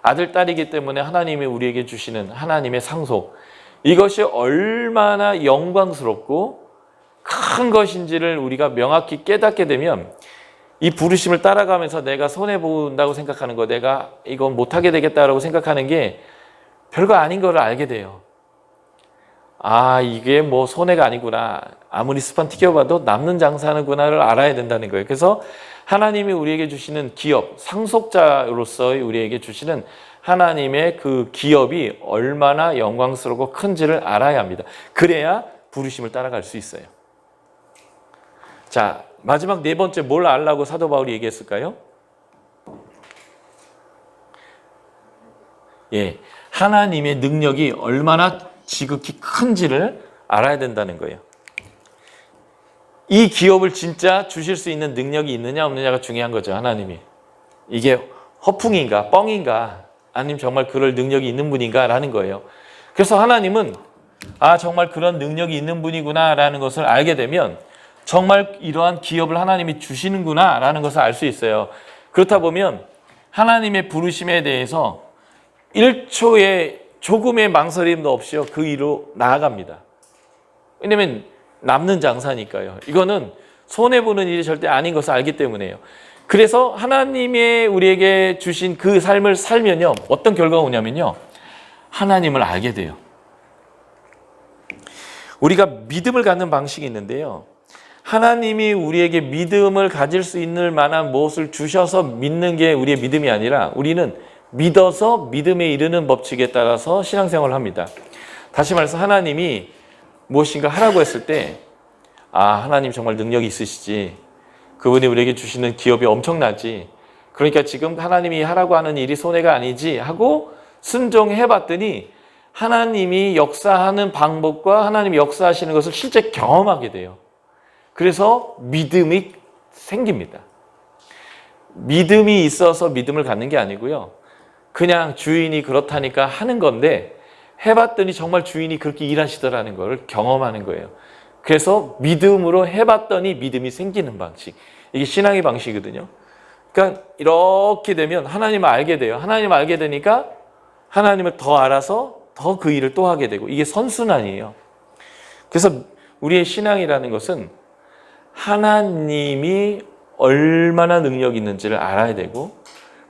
아들, 딸이기 때문에 하나님이 우리에게 주시는 하나님의 상속, 이것이 얼마나 영광스럽고 큰 것인지를 우리가 명확히 깨닫게 되면 이 부르심을 따라가면서 내가 손해본다고 생각하는 거, 내가 이건 못하게 되겠다라고 생각하는 게 별거 아닌 걸 알게 돼요. 이게 뭐 손해가 아니구나. 아무리 스판 튀겨봐도 남는 장사하는구나를 알아야 된다는 거예요. 그래서 하나님이 우리에게 주시는 기업, 상속자로서의 우리에게 주시는 하나님의 그 기업이 얼마나 영광스럽고 큰지를 알아야 합니다. 그래야 부르심을 따라갈 수 있어요. 자, 마지막 네 번째 뭘 알라고 사도 바울이 얘기했을까요? 하나님의 능력이 얼마나 지극히 큰지를 알아야 된다는 거예요. 이 기업을 진짜 주실 수 있는 능력이 있느냐 없느냐가 중요한 거죠. 하나님이. 이게 허풍인가 뻥인가 아니면 정말 그럴 능력이 있는 분인가 라는 거예요. 그래서 하나님은 정말 그런 능력이 있는 분이구나 라는 것을 알게 되면 정말 이러한 기업을 하나님이 주시는구나 라는 것을 알 수 있어요. 그렇다 보면 하나님의 부르심에 대해서 1초의 조금의 망설임도 없이요 그 일로 나아갑니다. 왜냐하면 남는 장사니까요. 이거는 손해보는 일이 절대 아닌 것을 알기 때문에요. 그래서 하나님의 우리에게 주신 그 삶을 살면요 어떤 결과가 오냐면요 하나님을 알게 돼요. 우리가 믿음을 갖는 방식이 있는데요, 하나님이 우리에게 믿음을 가질 수 있는 만한 무엇을 주셔서 믿는 게 우리의 믿음이 아니라 우리는 믿어서 믿음에 이르는 법칙에 따라서 신앙생활을 합니다. 다시 말해서 하나님이 무엇인가 하라고 했을 때 하나님 정말 능력이 있으시지, 그분이 우리에게 주시는 기업이 엄청나지, 그러니까 지금 하나님이 하라고 하는 일이 손해가 아니지 하고 순종해 봤더니 하나님이 역사하는 방법과 하나님이 역사하시는 것을 실제 경험하게 돼요. 그래서 믿음이 생깁니다. 믿음이 있어서 믿음을 갖는 게 아니고요, 그냥 주인이 그렇다니까 하는 건데 해봤더니 정말 주인이 그렇게 일하시더라는 걸 경험하는 거예요. 그래서 믿음으로 해봤더니 믿음이 생기는 방식, 이게 신앙의 방식이거든요. 그러니까 이렇게 되면 하나님을 알게 돼요. 하나님을 알게 되니까 하나님을 더 알아서 더 그 일을 또 하게 되고, 이게 선순환이에요. 그래서 우리의 신앙이라는 것은 하나님이 얼마나 능력이 있는지를 알아야 되고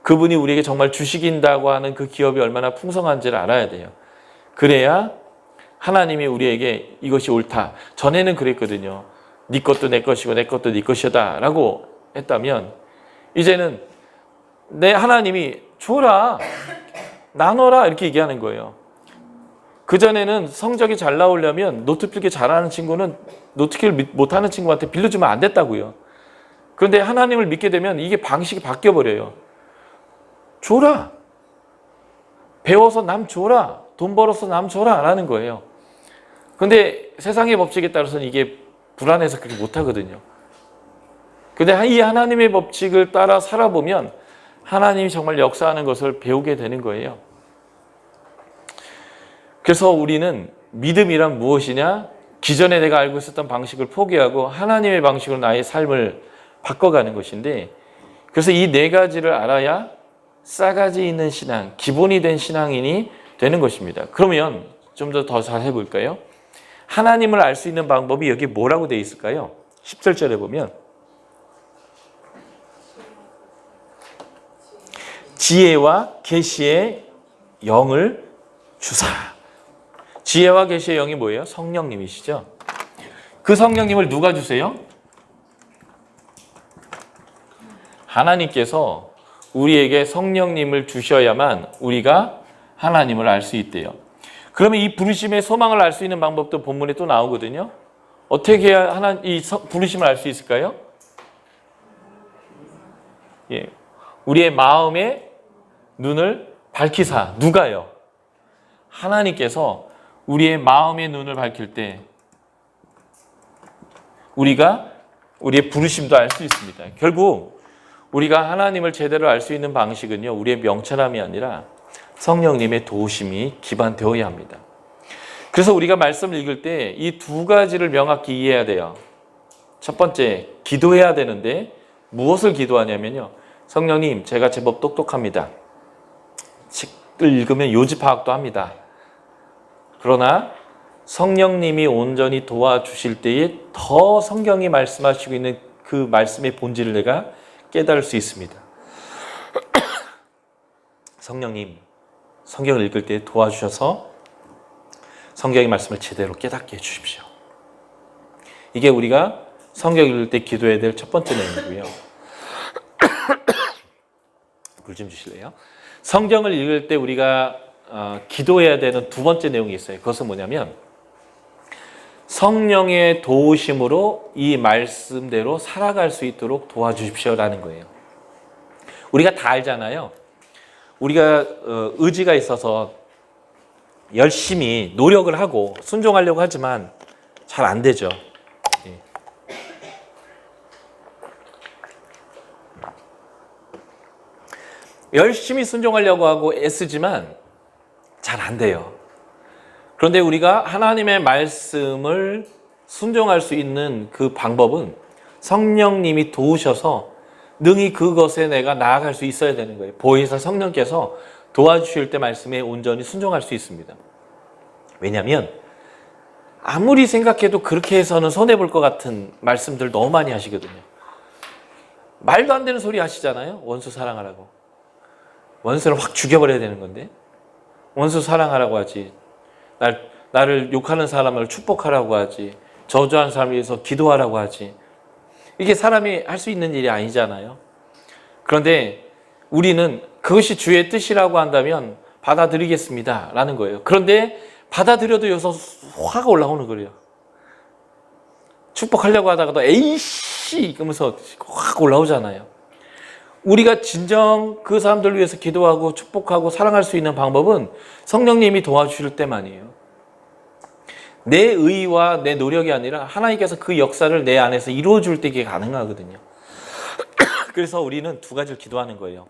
그분이 우리에게 정말 주시긴다고 하는 그 기업이 얼마나 풍성한지를 알아야 돼요. 그래야 하나님이 우리에게 이것이 옳다. 전에는 그랬거든요. 네 것도 내 것이고 내 것도 네 것이다 라고 했다면 이제는 내 하나님이 줘라, 나눠라 이렇게 얘기하는 거예요. 그전에는 성적이 잘 나오려면 노트 필기 잘하는 친구는 노트 필기 못하는 친구한테 빌려주면 안 됐다고요. 그런데 하나님을 믿게 되면 이게 방식이 바뀌어버려요. 줘라. 배워서 남 줘라. 돈 벌어서 남 줘라 라는 거예요. 그런데 세상의 법칙에 따라서는 이게 불안해서 그렇게 못하거든요. 근데 이 하나님의 법칙을 따라 살아보면 하나님이 정말 역사하는 것을 배우게 되는 거예요. 그래서 우리는 믿음이란 무엇이냐? 기존에 내가 알고 있었던 방식을 포기하고 하나님의 방식으로 나의 삶을 바꿔가는 것인데, 그래서 이 네 가지를 알아야 싸가지 있는 신앙, 기본이 된 신앙인이 되는 것입니다. 그러면 좀 더 잘 해볼까요? 하나님을 알 수 있는 방법이 여기 뭐라고 되어 있을까요? 17절에 보면 지혜와 계시의 영을 주사. 지혜와 계시의 영이 뭐예요? 성령님이시죠. 그 성령님을 누가 주세요? 하나님께서 우리에게 성령님을 주셔야만 우리가 하나님을 알 수 있대요. 그러면 이 부르심의 소망을 알 수 있는 방법도 본문에 또 나오거든요. 어떻게 해야 이 부르심을 알 수 있을까요? 예, 우리의 마음의 눈을 밝히사. 누가요? 하나님께서 우리의 마음의 눈을 밝힐 때 우리가 우리의 부르심도 알 수 있습니다. 결국 우리가 하나님을 제대로 알 수 있는 방식은요, 우리의 명철함이 아니라 성령님의 도우심이 기반되어야 합니다. 그래서 우리가 말씀을 읽을 때 이 두 가지를 명확히 이해해야 돼요. 첫 번째, 기도해야 되는데 무엇을 기도하냐면요, 성령님, 제가 제법 똑똑합니다. 책을 읽으면 요지 파악도 합니다. 그러나 성령님이 온전히 도와주실 때에 더 성경이 말씀하시고 있는 그 말씀의 본질을 내가 깨달을 수 있습니다. 성령님, 성경을 읽을 때 도와주셔서 성경의 말씀을 제대로 깨닫게 해주십시오. 이게 우리가 성경 읽을 때 기도해야 될 첫 번째 내용이고요. 물 좀 주실래요? 성경을 읽을 때 우리가 기도해야 되는 두 번째 내용이 있어요. 그것은 뭐냐면 성령의 도우심으로 이 말씀대로 살아갈 수 있도록 도와주십시오라는 거예요. 우리가 다 알잖아요. 우리가 의지가 있어서 열심히 노력을 하고 순종하려고 하지만 잘 안 되죠. 예. 열심히 순종하려고 하고 애쓰지만 잘 안 돼요. 그런데 우리가 하나님의 말씀을 순종할 수 있는 그 방법은 성령님이 도우셔서 능히 그것에 내가 나아갈 수 있어야 되는 거예요. 보혜사 성령께서 도와주실 때 말씀에 온전히 순종할 수 있습니다. 왜냐하면 아무리 생각해도 그렇게 해서는 손해볼 것 같은 말씀들 너무 많이 하시거든요. 말도 안 되는 소리 하시잖아요. 원수 사랑하라고. 원수를 확 죽여버려야 되는 건데 원수 사랑하라고 하지, 나를 욕하는 사람을 축복하라고 하지, 저주하는 사람을 위해서 기도하라고 하지. 이게 사람이 할 수 있는 일이 아니잖아요. 그런데 우리는 그것이 주의 뜻이라고 한다면 받아들이겠습니다 라는 거예요. 그런데 받아들여도 여기서 화가 올라오는 거예요. 축복하려고 하다가도 에이씨 그러면서 확 올라오잖아요. 우리가 진정 그 사람들을 위해서 기도하고 축복하고 사랑할 수 있는 방법은 성령님이 도와주실 때만이에요. 내 의와 내 노력이 아니라 하나님께서 그 역사를 내 안에서 이루어줄 때 이게 가능하거든요. 그래서 우리는 두 가지를 기도하는 거예요.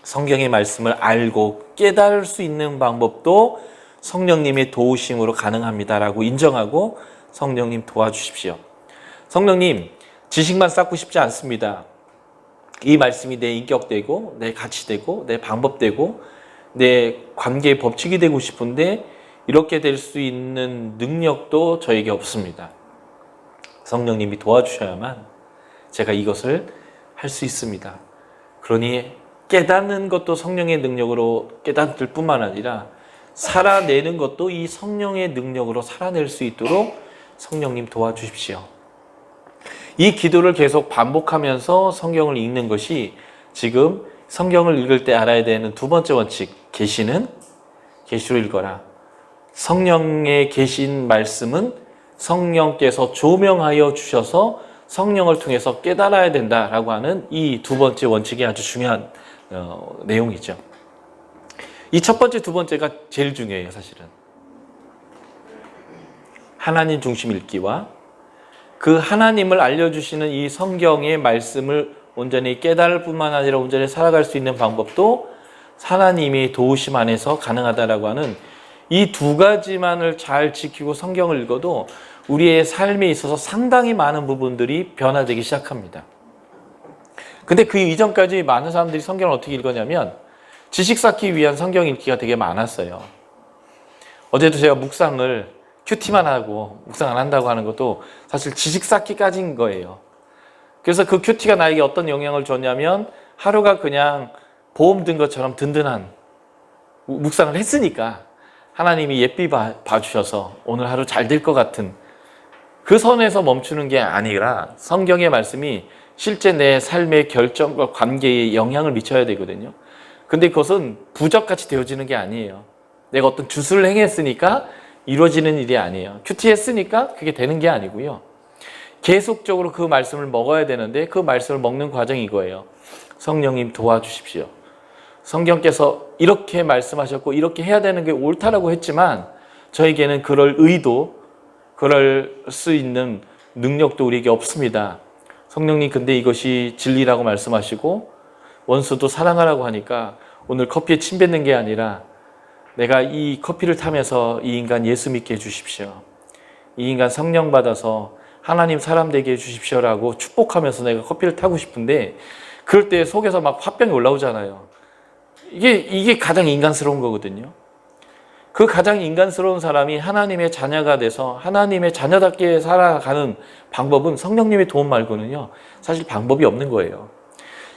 성경의 말씀을 알고 깨달을 수 있는 방법도 성령님의 도우심으로 가능합니다라고 인정하고 성령님 도와주십시오. 성령님, 지식만 쌓고 싶지 않습니다. 이 말씀이 내 인격되고 내 가치되고 내 방법되고 내 관계의 법칙이 되고 싶은데 이렇게 될 수 있는 능력도 저에게 없습니다. 성령님이 도와주셔야만 제가 이것을 할 수 있습니다. 그러니 깨닫는 것도 성령의 능력으로 깨닫을 뿐만 아니라 살아내는 것도 이 성령의 능력으로 살아낼 수 있도록 성령님 도와주십시오. 이 기도를 계속 반복하면서 성경을 읽는 것이 지금 성경을 읽을 때 알아야 되는 두 번째 원칙, 계시는 계시로 읽어라. 성령의 계신 말씀은 성령께서 조명하여 주셔서 성령을 통해서 깨달아야 된다라고 하는 이 두 번째 원칙이 아주 중요한 내용이죠. 이 첫 번째, 두 번째가 제일 중요해요, 사실은. 하나님 중심 읽기와 그 하나님을 알려주시는 이 성경의 말씀을 온전히 깨달을 뿐만 아니라 온전히 살아갈 수 있는 방법도 하나님의 도우심 안에서 가능하다라고 하는 이 두 가지만을 잘 지키고 성경을 읽어도 우리의 삶에 있어서 상당히 많은 부분들이 변화되기 시작합니다. 근데 그 이전까지 많은 사람들이 성경을 어떻게 읽었냐면 지식 쌓기 위한 성경 읽기가 되게 많았어요. 어제도 제가 묵상을 큐티만 하고 묵상 안 한다고 하는 것도 사실 지식 쌓기까지인 거예요. 그래서 그 큐티가 나에게 어떤 영향을 줬냐면 하루가 그냥 보험 든 것처럼 든든한 묵상을 했으니까 하나님이 예삐 봐주셔서 오늘 하루 잘 될 것 같은 그 선에서 멈추는 게 아니라 성경의 말씀이 실제 내 삶의 결정과 관계에 영향을 미쳐야 되거든요. 근데 그것은 부적같이 되어지는 게 아니에요. 내가 어떤 주술을 행했으니까 이루어지는 일이 아니에요. 큐티했으니까 그게 되는 게 아니고요. 계속적으로 그 말씀을 먹어야 되는데 그 말씀을 먹는 과정이 이거예요. 성령님 도와주십시오. 성경께서 이렇게 말씀하셨고 이렇게 해야 되는 게 옳다라고 했지만 저에게는 그럴 의도, 그럴 수 있는 능력도 우리에게 없습니다. 성령님 근데 이것이 진리라고 말씀하시고 원수도 사랑하라고 하니까 오늘 커피에 침 뱉는 게 아니라 내가 이 커피를 타면서 이 인간 예수 믿게 해주십시오. 이 인간 성령 받아서 하나님 사람 되게 해주십시오라고 축복하면서 내가 커피를 타고 싶은데 그럴 때 속에서 막 화병이 올라오잖아요. 이게 가장 인간스러운 거거든요. 그 가장 인간스러운 사람이 하나님의 자녀가 돼서 하나님의 자녀답게 살아가는 방법은 성령님의 도움 말고는요 사실 방법이 없는 거예요.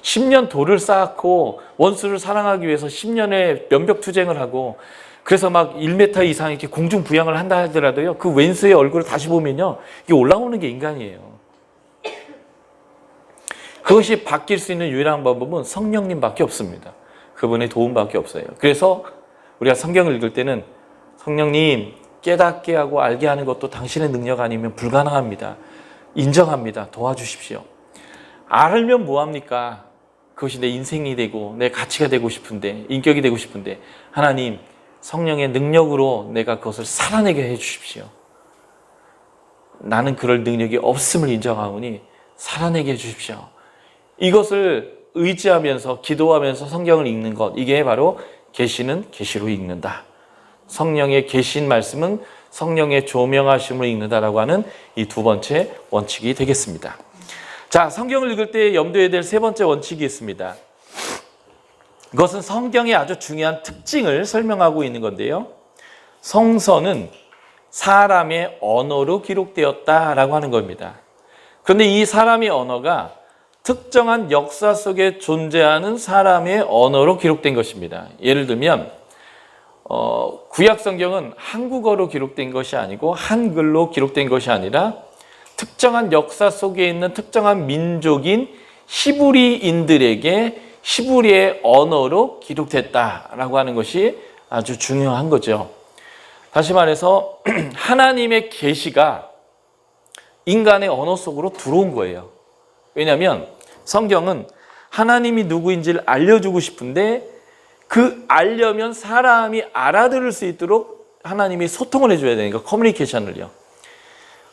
10년 돌을 쌓고 원수를 사랑하기 위해서 10년의 면벽투쟁을 하고 그래서 막 1m 이상 이렇게 공중부양을 한다 하더라도요 그 왼수의 얼굴을 다시 보면요 이게 올라오는 게 인간이에요. 그것이 바뀔 수 있는 유일한 방법은 성령님밖에 없습니다. 그분의 도움밖에 없어요. 그래서 우리가 성경을 읽을 때는 성령님 깨닫게 하고 알게 하는 것도 당신의 능력 아니면 불가능합니다. 인정합니다. 도와주십시오. 알면 뭐합니까? 그것이 내 인생이 되고 내 가치가 되고 싶은데 인격이 되고 싶은데 하나님 성령의 능력으로 내가 그것을 살아내게 해주십시오. 나는 그럴 능력이 없음을 인정하오니 살아내게 해주십시오. 이것을 의지하면서 기도하면서 성경을 읽는 것 이게 바로 계시는 계시로 읽는다. 성령의 계신 말씀은 성령의 조명하심을 읽는다라고 하는 이 두 번째 원칙이 되겠습니다. 자, 성경을 읽을 때 염두해야 될 세 번째 원칙이 있습니다. 그것은 성경의 아주 중요한 특징을 설명하고 있는 건데요. 성서는 사람의 언어로 기록되었다라고 하는 겁니다. 그런데 이 사람의 언어가 특정한 역사 속에 존재하는 사람의 언어로 기록된 것입니다. 예를 들면 구약 성경은 한국어로 기록된 것이 아니고 한글로 기록된 것이 아니라 특정한 역사 속에 있는 특정한 민족인 히브리인들에게 히브리의 언어로 기록됐다라고 하는 것이 아주 중요한 거죠. 다시 말해서 하나님의 계시가 인간의 언어 속으로 들어온 거예요. 왜냐하면 성경은 하나님이 누구인지를 알려주고 싶은데 그 알려면 사람이 알아들을 수 있도록 하나님이 소통을 해줘야 되니까 커뮤니케이션을요.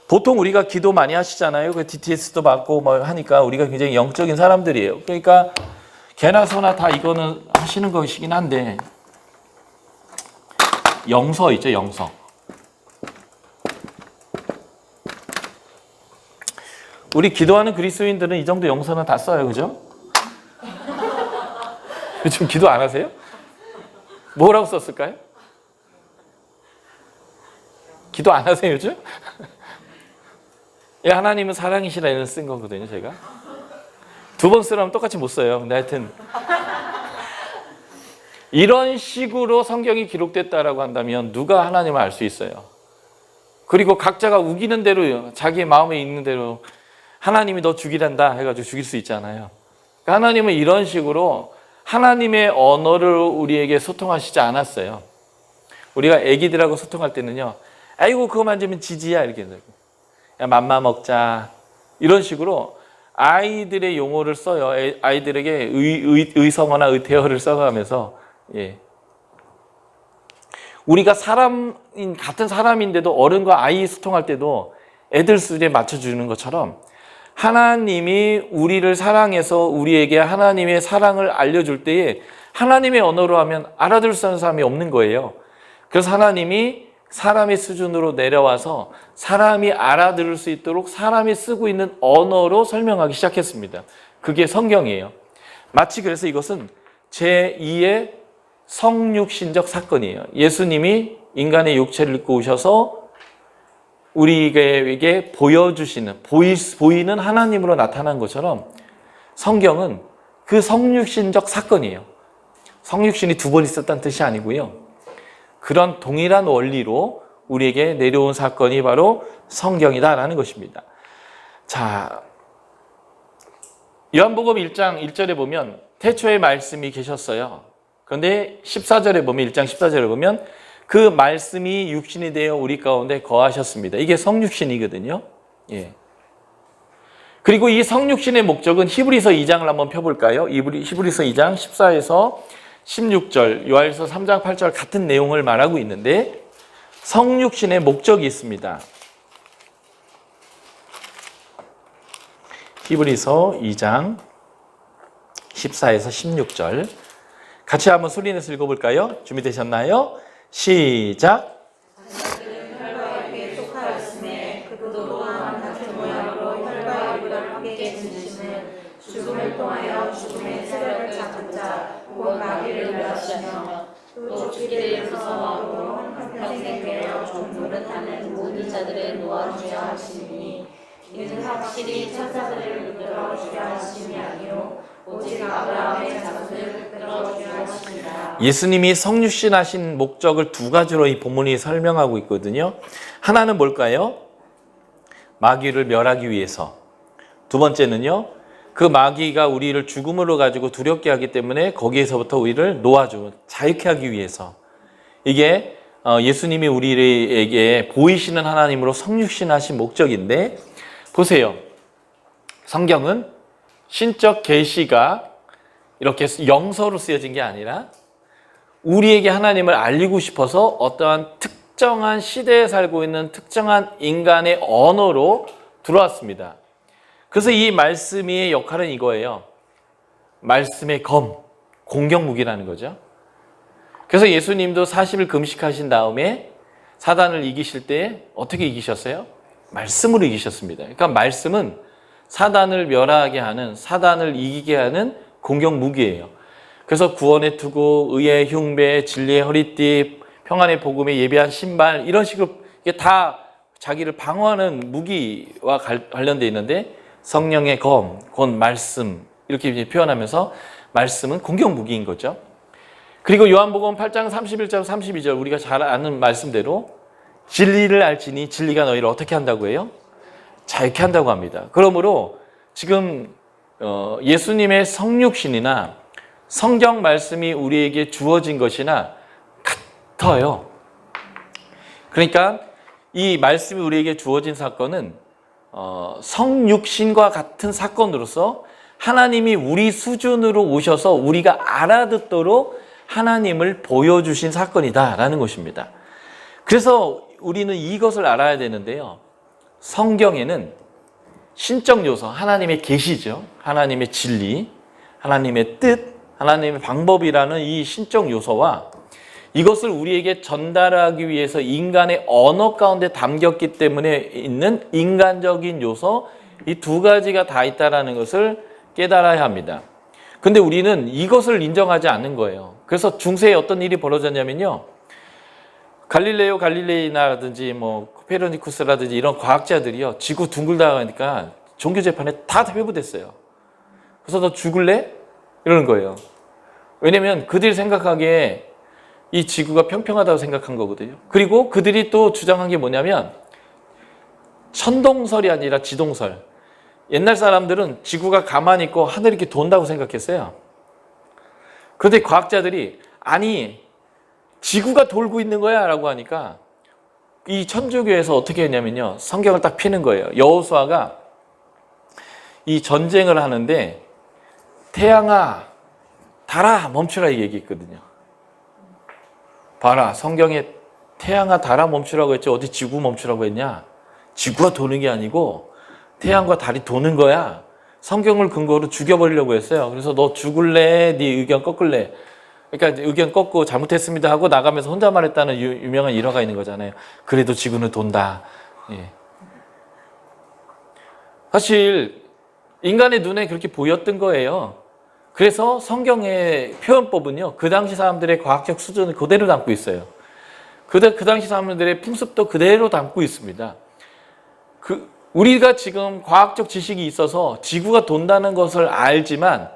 보통 우리가 기도 많이 하시잖아요. 그 DTS도 받고 뭐 하니까 우리가 굉장히 영적인 사람들이에요. 그러니까 개나 소나 다 이거는 하시는 것이긴 한데 영서 있죠, 영서. 우리 기도하는 그리스도인들은 이 정도 영서는 다 써요, 그죠? 요즘 기도 안 하세요? 뭐라고 썼을까요? 기도 안 하세요, 요즘? 예, 하나님은 사랑이시라 이런 쓴 거거든요, 제가. 두 번 쓰라면 똑같이 못 써요. 근데 하여튼 이런 식으로 성경이 기록됐다라고 한다면 누가 하나님을 알 수 있어요? 그리고 각자가 우기는 대로 자기의 마음에 있는 대로 하나님이 너 죽이란다 해가지고 죽일 수 있잖아요. 그러니까 하나님은 이런 식으로 하나님의 언어를 우리에게 소통하시지 않았어요. 우리가 애기들하고 소통할 때는요. 아이고 그거 만지면 지지야 이렇게 되고 야 맘마 먹자 이런 식으로 아이들의 용어를 써요. 아이들에게 의성어나 의태어를 써가면서 예. 우리가 같은 사람인데도 어른과 아이 소통할 때도 애들 수준에 맞춰주는 것처럼 하나님이 우리를 사랑해서 우리에게 하나님의 사랑을 알려줄 때에 하나님의 언어로 하면 알아들을 수 있는 사람이 없는 거예요. 그래서 하나님이 사람의 수준으로 내려와서 사람이 알아들을 수 있도록 사람이 쓰고 있는 언어로 설명하기 시작했습니다. 그게 성경이에요. 마치 그래서 이것은 제2의 성육신적 사건이에요. 예수님이 인간의 육체를 입고 오셔서 우리에게 보여주시는, 보이는 하나님으로 나타난 것처럼 성경은 그 성육신적 사건이에요. 성육신이 두 번 있었다는 뜻이 아니고요. 그런 동일한 원리로 우리에게 내려온 사건이 바로 성경이다라는 것입니다. 자, 요한복음 1장 1절에 보면 태초에 말씀이 계셨어요. 그런데 14절에 보면 1장 14절에 보면 그 말씀이 육신이 되어 우리 가운데 거하셨습니다. 이게 성육신이거든요. 예. 그리고 이 성육신의 목적은 히브리서 2장을 한번 펴볼까요? 히브리서 2장 14에서 16절, 요한일서 3장 8절 같은 내용을 말하고 있는데 성육신의 목적이 있습니다. 히브리서 2장 14에서 16절 같이 한번 소리내서 읽어볼까요? 준비되셨나요? 시작! 자기들은 혈과 육에 속하였음에 그도 또한 같은 모양으로 혈과 육을 함께 지니시는 죽음을 통하여 죽음의 세력을 잡은 자 곧 마귀를 멸하시며 또 죽게 될 무서워하고 한평생 괴어 좀 노릇하는 모든 자들의 놓아주려 하시니 이는 확실히 천사들을 이끌어 주려 하심이 아니요 오직 아브라함의 자손을 이끌어 주려 하십니다. 예수님이 성육신하신 목적을 두 가지로 이 본문이 설명하고 있거든요. 하나는 뭘까요? 마귀를 멸하기 위해서. 두 번째는요, 그 마귀가 우리를 죽음으로 가지고 두렵게 하기 때문에 거기에서부터 우리를 놓아주고 자유케 하기 위해서. 이게 예수님이 우리에게 보이시는 하나님으로 성육신하신 목적인데, 보세요. 성경은 신적 계시가 이렇게 영서로 쓰여진 게 아니라 우리에게 하나님을 알리고 싶어서 어떠한 특정한 시대에 살고 있는 특정한 인간의 언어로 들어왔습니다. 그래서 이 말씀의 역할은 이거예요. 말씀의 공격 무기라는 거죠. 그래서 예수님도 40일 금식하신 다음에 사단을 이기실 때 어떻게 이기셨어요? 말씀으로 이기셨습니다. 그러니까 말씀은 사단을 멸하게 하는, 사단을 이기게 하는 공격 무기예요. 그래서 구원의 투구, 의의 흉배, 진리의 허리띠, 평안의 복음에 예비한 신발, 이런 식으로 이게 다 자기를 방어하는 무기와 관련되어 있는데 성령의 검, 곧 말씀, 이렇게 표현하면서 말씀은 공격 무기인 거죠. 그리고 요한복음 8장 31절, 32절 우리가 잘 아는 말씀대로 진리를 알지니 진리가 너희를 어떻게 한다고 해요? 자유케 한다고 합니다. 그러므로 지금 예수님의 성육신이나 성경 말씀이 우리에게 주어진 것이나 같아요. 그러니까 이 말씀이 우리에게 주어진 사건은 성육신과 같은 사건으로서 하나님이 우리 수준으로 오셔서 우리가 알아듣도록 하나님을 보여주신 사건이다라는 것입니다. 그래서 우리는 이것을 알아야 되는데요. 성경에는 신적 요소, 하나님의 계시죠. 하나님의 진리, 하나님의 뜻, 하나님의 방법이라는 이 신적 요소와 이것을 우리에게 전달하기 위해서 인간의 언어 가운데 담겼기 때문에 있는 인간적인 요소, 이 두 가지가 다 있다는 것을 깨달아야 합니다. 근데 우리는 이것을 인정하지 않는 거예요. 그래서 중세에 어떤 일이 벌어졌냐면요. 갈릴레오 갈릴레이나라든지 코페르니쿠스라든지 이런 과학자들이요. 지구 둥글다 하니까 종교 재판에 다 회부됐어요. 그래서 너 죽을래? 이러는 거예요. 왜냐면 그들이 생각하기에 이 지구가 평평하다고 생각한 거거든요. 그리고 그들이 또 주장한 게 뭐냐면 천동설이 아니라 지동설. 옛날 사람들은 지구가 가만히 있고 하늘이 이렇게 돈다고 생각했어요. 그런데 과학자들이 아니 지구가 돌고 있는 거야 라고 하니까 이 천주교에서 어떻게 했냐면요. 성경을 딱 피는 거예요. 여호수아가 이 전쟁을 하는데 태양아 달아 멈추라 이 얘기했거든요. 봐라 성경에 태양아 달아 멈추라고 했지 어디 지구 멈추라고 했냐. 지구가 도는 게 아니고 태양과 달이 도는 거야. 성경을 근거로 죽여버리려고 했어요. 그래서 너 죽을래? 네 의견 꺾을래? 그러니까 의견 꺾고 잘못했습니다 하고 나가면서 혼자 말했다는 유명한 일화가 있는 거잖아요. 그래도 지구는 돈다. 예. 사실 인간의 눈에 그렇게 보였던 거예요. 그래서 성경의 표현법은요. 그 당시 사람들의 과학적 수준을 그대로 담고 있어요. 그 당시 사람들의 풍습도 그대로 담고 있습니다. 우리가 지금 과학적 지식이 있어서 지구가 돈다는 것을 알지만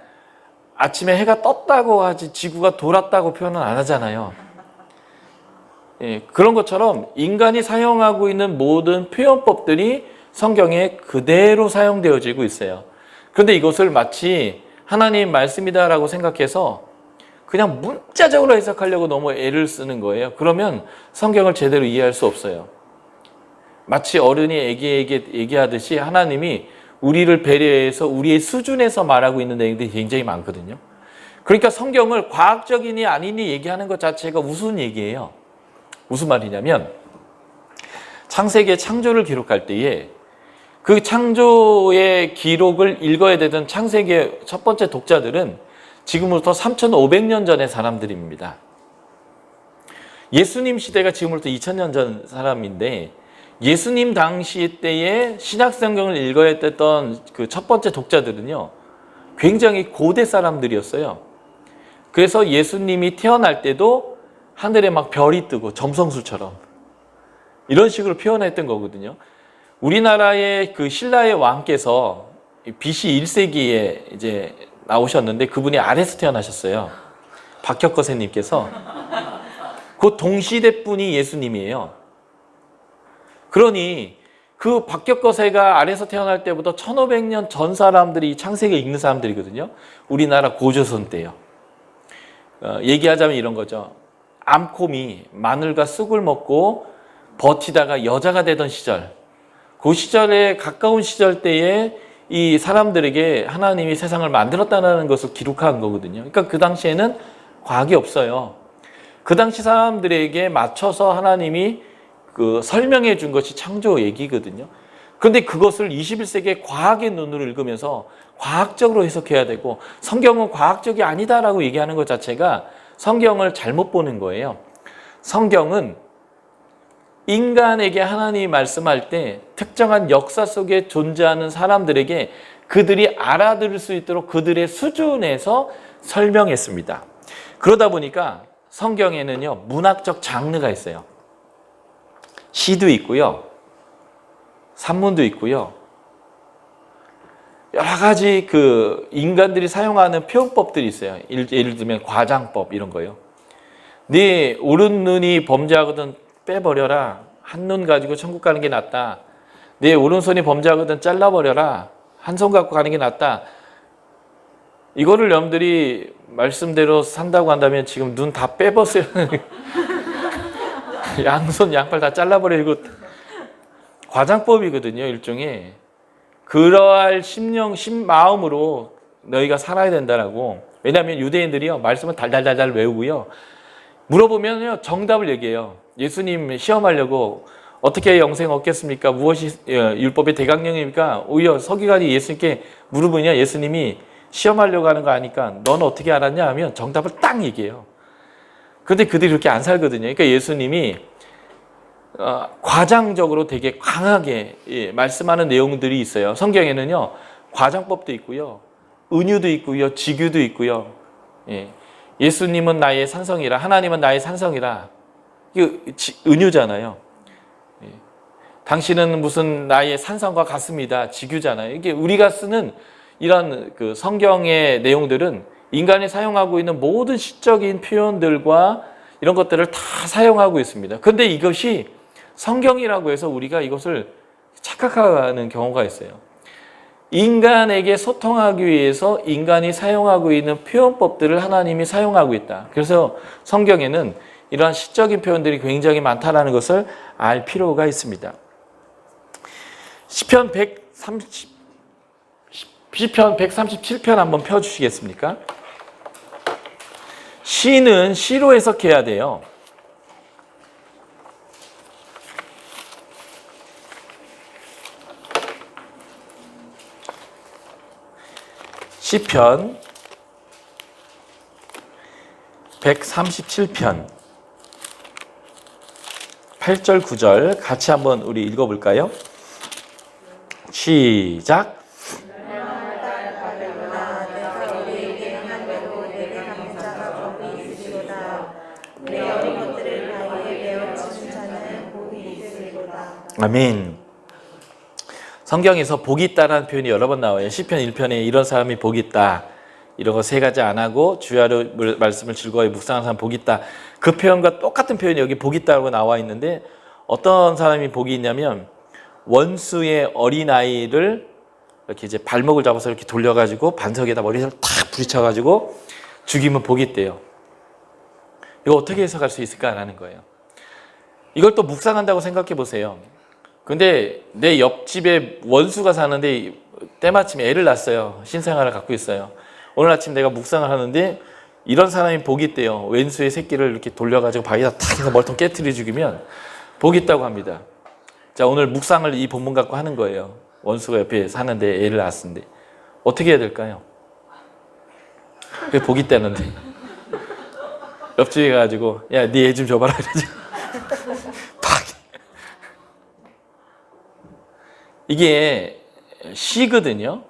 아침에 해가 떴다고 하지 지구가 돌았다고 표현은 안 하잖아요. 예, 그런 것처럼 인간이 사용하고 있는 모든 표현법들이 성경에 그대로 사용되어지고 있어요. 그런데 이것을 마치 하나님 말씀이다라고 생각해서 그냥 문자적으로 해석하려고 너무 애를 쓰는 거예요. 그러면 성경을 제대로 이해할 수 없어요. 마치 어른이 애기에게 얘기하듯이 하나님이 우리를 배려해서 우리의 수준에서 말하고 있는 내용들이 굉장히 많거든요. 그러니까 성경을 과학적이니 아니니 얘기하는 것 자체가 우스운 얘기예요. 무슨 말이냐면 창세기의 창조를 기록할 때에 그 창조의 기록을 읽어야 되던 창세기의 첫 번째 독자들은 지금부터 3,500년 전의 사람들입니다. 예수님 시대가 지금부터 2,000년 전 사람인데 예수님 당시 때에 신약성경을 읽어야 됐던 그 첫 번째 독자들은요, 굉장히 고대 사람들이었어요. 그래서 예수님이 태어날 때도 하늘에 막 별이 뜨고 점성술처럼 이런 식으로 표현했던 거거든요. 우리나라의 그 신라의 왕께서 BC 1세기에 이제 나오셨는데 그분이 아래에서 태어나셨어요. 박혁거세님께서. 그 동시대 분이 예수님이에요. 그러니 그 박격거세가 아래에서 태어날 때부터 1500년 전 사람들이 창세기 읽는 사람들이거든요. 우리나라 고조선 때요. 얘기하자면 이런 거죠. 암콤이 마늘과 쑥을 먹고 버티다가 여자가 되던 시절, 그 시절에 가까운 시절 때에 이 사람들에게 하나님이 세상을 만들었다는 것을 기록한 거거든요. 그러니까 그 당시에는 과학이 없어요. 그 당시 사람들에게 맞춰서 하나님이 그 설명해 준 것이 창조 얘기거든요. 그런데 그것을 21세기의 과학의 눈으로 읽으면서 과학적으로 해석해야 되고 성경은 과학적이 아니다라고 얘기하는 것 자체가 성경을 잘못 보는 거예요. 성경은 인간에게 하나님이 말씀할 때 특정한 역사 속에 존재하는 사람들에게 그들이 알아들을 수 있도록 그들의 수준에서 설명했습니다. 그러다 보니까 성경에는요, 문학적 장르가 있어요. 시도 있고요, 산문도 있고요, 여러 가지 그 인간들이 사용하는 표현법들이 있어요. 예를 들면 과장법 이런 거요. 네 오른 눈이 범죄하거든 빼버려라. 한 눈 가지고 천국 가는 게 낫다. 네 오른손이 범죄하거든 잘라버려라. 한 손 갖고 가는 게 낫다. 이거를 여러분들이 말씀대로 산다고 한다면 지금 눈 다 빼버려요. 양손 양팔 다 잘라버리고 과장법이거든요. 일종의 그러할 마음으로 너희가 살아야 된다라고. 왜냐하면 유대인들이요 말씀을 달달달달 외우고요, 물어보면요 정답을 얘기해요. 예수님 시험하려고 어떻게 영생 얻겠습니까? 무엇이 율법의 대강령입니까? 오히려 서기관이 예수님께 물어보냐, 예수님이 시험하려고 하는 거 아니까 넌 어떻게 알았냐 하면 정답을 딱 얘기해요. 그런데 그들이 그렇게 안 살거든요. 그러니까 예수님이 과장적으로 되게 강하게 말씀하는 내용들이 있어요. 성경에는요 과장법도 있고요, 은유도 있고요, 직유도 있고요. 예수님은 나의 산성이라, 하나님은 나의 산성이라. 이거 은유잖아요. 당신은 무슨 나의 산성과 같습니다. 직유잖아요. 이게 우리가 쓰는 이런 그 성경의 내용들은 인간이 사용하고 있는 모든 시적인 표현들과 이런 것들을 다 사용하고 있습니다. 그런데 이것이 성경이라고 해서 우리가 이것을 착각하는 경우가 있어요. 인간에게 소통하기 위해서 인간이 사용하고 있는 표현법들을 하나님이 사용하고 있다. 그래서 성경에는 이러한 시적인 표현들이 굉장히 많다는 것을 알 필요가 있습니다. 시편 137편 한번 펴주시겠습니까? 시는 시로 해석해야 돼요. 시편 137편 8절 9절 같이 한번 우리 읽어볼까요? 시작. 아멘. 성경에서 복이 있다라는 표현이 여러 번 나와요. 시편 1편에 이런 사람이 복이 있다. 이런 거 세 가지 안 하고 주의 말씀을 즐거워해 묵상하는 사람 복이 있다. 그 표현과 똑같은 표현이 여기 복이 있다고 나와 있는데 어떤 사람이 복이 있냐면 원수의 어린아이를 이렇게 이제 발목을 잡아서 이렇게 돌려가지고 반석에다 머리를 탁 부딪혀가지고 죽이면 복이 있대요. 이거 어떻게 해석할 수 있을까라는 거예요. 이걸 또 묵상한다고 생각해 보세요. 근데 내 옆집에 원수가 사는데 때마침 애를 낳았어요. 신생아를 갖고 있어요. 오늘 아침 내가 묵상을 하는데 이런 사람이 복이 있대요. 왼수의 새끼를 이렇게 돌려가지고 바위에다 탁 해서 멀통 깨트려 죽이면 복이 있다고 합니다. 자, 오늘 묵상을 이 본문 갖고 하는 거예요. 원수가 옆에 사는데 애를 낳았는데 어떻게 해야 될까요? 그게 복이 있다는데 옆집에 가가지고 야, 네 애 좀 줘봐라 이러지. 이게 시거든요.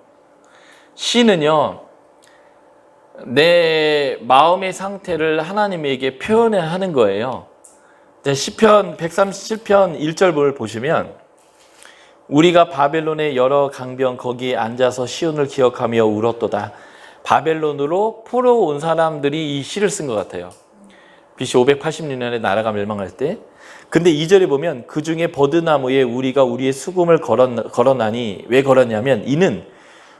시는요, 내 마음의 상태를 하나님에게 표현하는 거예요. 시편 137편 1절을 보시면 우리가 바벨론의 여러 강변 거기에 앉아서 시온을 기억하며 울었도다. 바벨론으로 포로 온 사람들이 이 시를 쓴 것 같아요. BC 586년에 나라가 멸망할 때. 근데 2절에 보면 그 중에 버드나무에 우리가 우리의 수금을 걸어나니 왜 걸었냐면 이는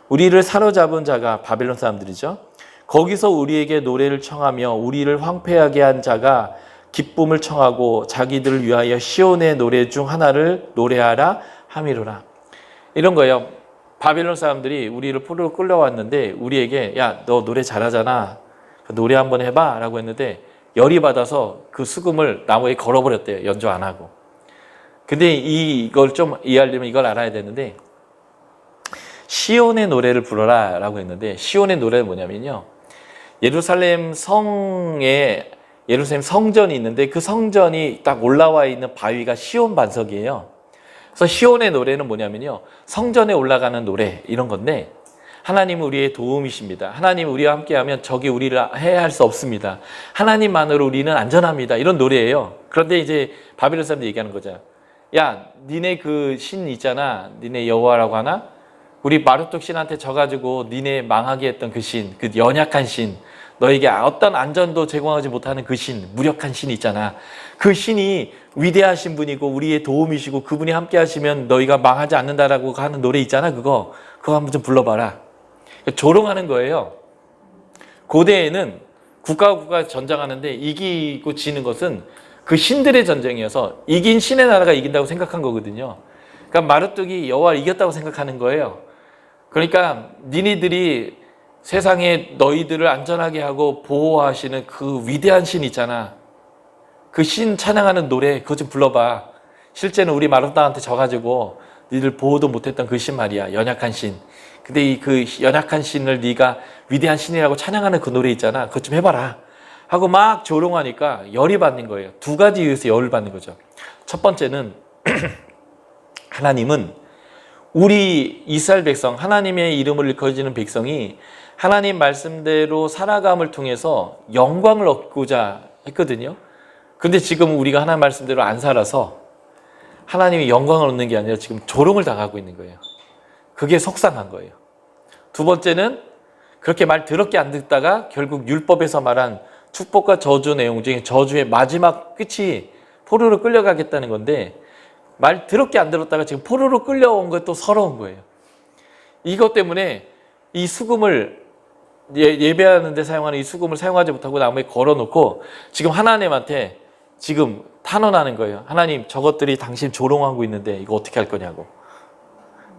우리를 사로잡은 자가 바벨론 사람들이죠. 거기서 우리에게 노래를 청하며 우리를 황폐하게 한 자가 기쁨을 청하고 자기들을 위하여 시온의 노래 중 하나를 노래하라 함이로라. 이런 거예요. 바벨론 사람들이 우리를 포로로 끌려왔는데 우리에게 야, 너 노래 잘하잖아. 노래 한번 해봐 라고 했는데 열이 받아서 그 수금을 나무에 걸어버렸대요. 연주 안 하고. 근데 이걸 좀 이해하려면 이걸 알아야 되는데 시온의 노래를 부르라 라고 했는데 시온의 노래는 뭐냐면요. 예루살렘 성에 예루살렘 성전이 있는데 그 성전이 딱 올라와 있는 바위가 시온 반석이에요. 그래서 시온의 노래는 뭐냐면요. 성전에 올라가는 노래 이런 건데 하나님은 우리의 도움이십니다. 하나님 우리와 함께하면 적이 우리를 해할 수 없습니다. 하나님만으로 우리는 안전합니다. 이런 노래예요. 그런데 이제 바벨론 사람들이 얘기하는 거죠. 야, 니네 그 신 있잖아. 니네 여호와라고 하나? 우리 마르뚝 신한테 져가지고 니네 망하게 했던 그 신, 그 연약한 신, 너에게 어떤 안전도 제공하지 못하는 그 신, 무력한 신이 있잖아. 그 신이 위대하신 분이고 우리의 도움이시고 그분이 함께 하시면 너희가 망하지 않는다라고 하는 노래 있잖아. 그거 한번 좀 불러봐라. 조롱하는 거예요. 고대에는 국가가 전쟁하는데 이기고 지는 것은 그 신들의 전쟁이어서 이긴 신의 나라가 이긴다고 생각한 거거든요. 그러니까 마르뚝이 여호와를 이겼다고 생각하는 거예요. 그러니까 니네들이 세상에 너희들을 안전하게 하고 보호하시는 그 위대한 신 있잖아. 그 신 찬양하는 노래 그거 좀 불러봐. 실제는 우리 마르뚝한테 져가지고 니들 보호도 못했던 그 신 말이야. 연약한 신. 근데 그 연약한 신을 네가 위대한 신이라고 찬양하는 그 노래 있잖아. 그것 좀 해봐라. 하고 막 조롱하니까 열이 받는 거예요. 두 가지 이유에서 열을 받는 거죠. 첫 번째는 하나님은 우리 이스라엘 백성, 하나님의 이름을 일컬어지는 백성이 하나님 말씀대로 살아감을 통해서 영광을 얻고자 했거든요. 근데 지금 우리가 하나님 말씀대로 안 살아서 하나님이 영광을 얻는 게 아니라 지금 조롱을 당하고 있는 거예요. 그게 속상한 거예요. 두 번째는 그렇게 말 더럽게 안 듣다가 결국 율법에서 말한 축복과 저주 내용 중에 저주의 마지막 끝이 포로로 끌려가겠다는 건데 말 더럽게 안 들었다가 지금 포로로 끌려온 것도 서러운 거예요. 이것 때문에 이 수금을 예배하는 데 사용하는 이 수금을 사용하지 못하고 나무에 걸어놓고 지금 하나님한테 지금 탄원하는 거예요. 하나님 저것들이 당신 조롱하고 있는데 이거 어떻게 할 거냐고.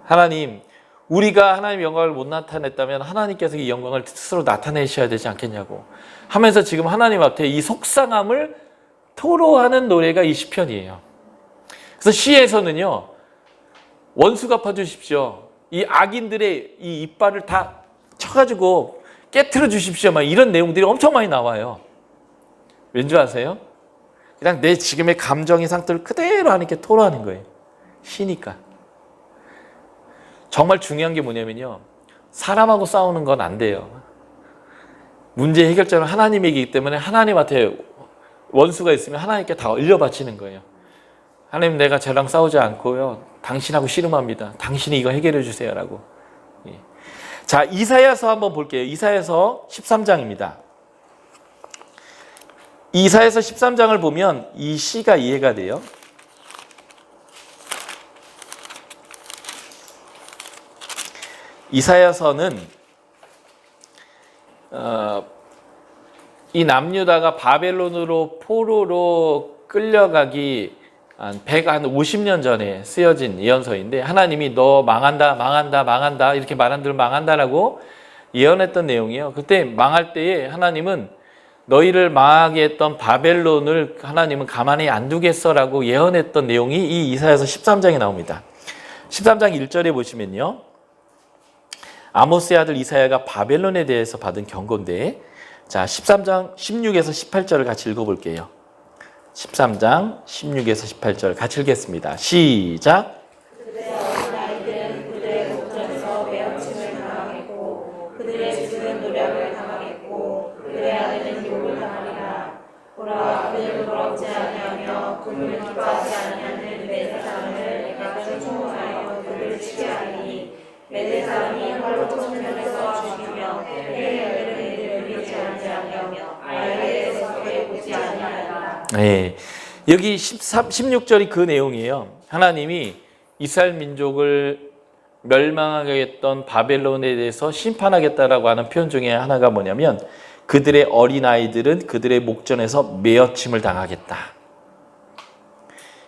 하나님 우리가 하나님의 영광을 못 나타냈다면 하나님께서 이 영광을 스스로 나타내셔야 되지 않겠냐고 하면서 지금 하나님 앞에 이 속상함을 토로하는 노래가 이 시편이에요. 그래서 시에서는요. 원수 갚아주십시오. 이 악인들의 이 이빨을 다 쳐가지고 깨트려 주십시오. 막 이런 내용들이 엄청 많이 나와요. 왠지 아세요? 그냥 내 지금의 감정의 상태를 그대로 하나님께 토로하는 거예요. 시니까. 정말 중요한 게 뭐냐면요. 사람하고 싸우는 건 안 돼요. 문제 해결자는 하나님이기 때문에 하나님한테 원수가 있으면 하나님께 다 올려 바치는 거예요. 하나님 내가 쟤랑 싸우지 않고요. 당신하고 씨름합니다. 당신이 이거 해결해 주세요라고. 예. 자, 이사야서 한번 볼게요. 이사야서 13장입니다. 이사야서 13장을 보면 이 시가 이해가 돼요. 이사야서는 이 남유다가 바벨론으로 포로로 끌려가기 한 150년 전에 쓰여진 예언서인데, 하나님이 너 망한다, 망한다, 망한다 이렇게 말한 대로 망한다라고 예언했던 내용이에요. 그때 망할 때에 하나님은 너희를 망하게 했던 바벨론을 하나님은 가만히 안 두겠어라고 예언했던 내용이 이 이사야서 13장에 나옵니다. 13장 1절에 보시면요, 아모스의 아들 이사야가 바벨론에 대해서 받은 경고인데, 자, 13장 16에서 18절을 같이 읽어볼게요. 13장 16에서 18절 같이 읽겠습니다. 시작. 그들의 어린아이들은 그들의 목전에서 매어침을 당하겠고 그들의 집은 노력을 당하겠고 그들의 아내는 욕을 당하리라. 보라, 그들을 돌아오지 아니하며 그들을 기뻐하지 아니하는 메대 사람을 내가 충동하여 그들을 치게 하리니, 메대 사람이 활로 청년에서 죽이며 해의 열매를 이루지 아니하며 아이에서 그에 보지 아니하리라. 네, 여기 16절이 그 내용이에요. 하나님이 이스라엘 민족을 멸망하게 했던 바벨론에 대해서 심판하겠다라고 하는 표현 중에 하나가 뭐냐면, 그들의 어린아이들은 그들의 목전에서 매어침을 당하겠다.